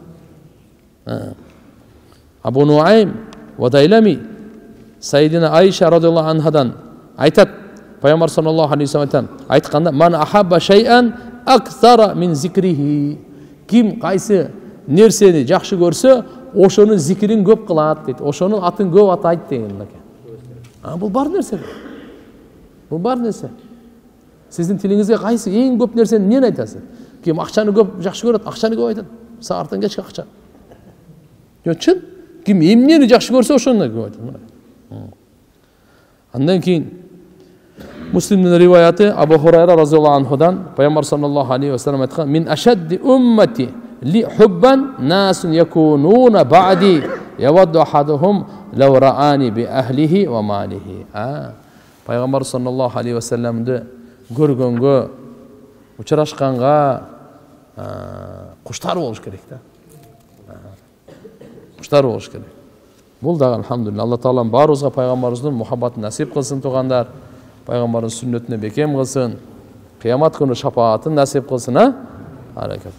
Абу Нуайм ва Дайлами Сайдина Айша радиаллаху анхадан айтат, пайгамбар саллаллаху алейхи ва саллям айтканда, "Ман ахабба шай'ан аксара мин зикрихи." Ким кайсы нерсени жакшы көрсө, ошонун зикирин көп кылат дейт. Ошонун атын көп атайт деген экен. Бул бар нерсе. Бул бар нерсе. Сиздин тилиңизге кайсы эң көп нерсени эмнени айтасыз? Ким акчаны көп жакшы көрөт, акчаны көп айтат. Сааттан кечке акча. Чын? Ким эмнени жакшы көрсө ошону көп айтат. Андан кийин Муслимдин риваяты Абу Хурайра разияллаху анхудан пайгамбар саллаллаху алейхи ва саллям айткан: "Мин ашадди уммати ли хуббан насун якунуна ба'ди явадду ахадухум лав раани би ахлихи ва малихи." Пайгамбар саллаллаху алейхи ва салламды көргөнгө, учурашканга куштар болуш керек да. Куштар болуш керек. Бул дагы алхамдулилlah, Алла таалам баарыбызга пайгамбарыбыздын мухаббатын насип кылсын туугандар. Пайгамбардын сүннөтүнө бекем кылсын. Кыямат күнү шафаатын насип кылсын, Аракат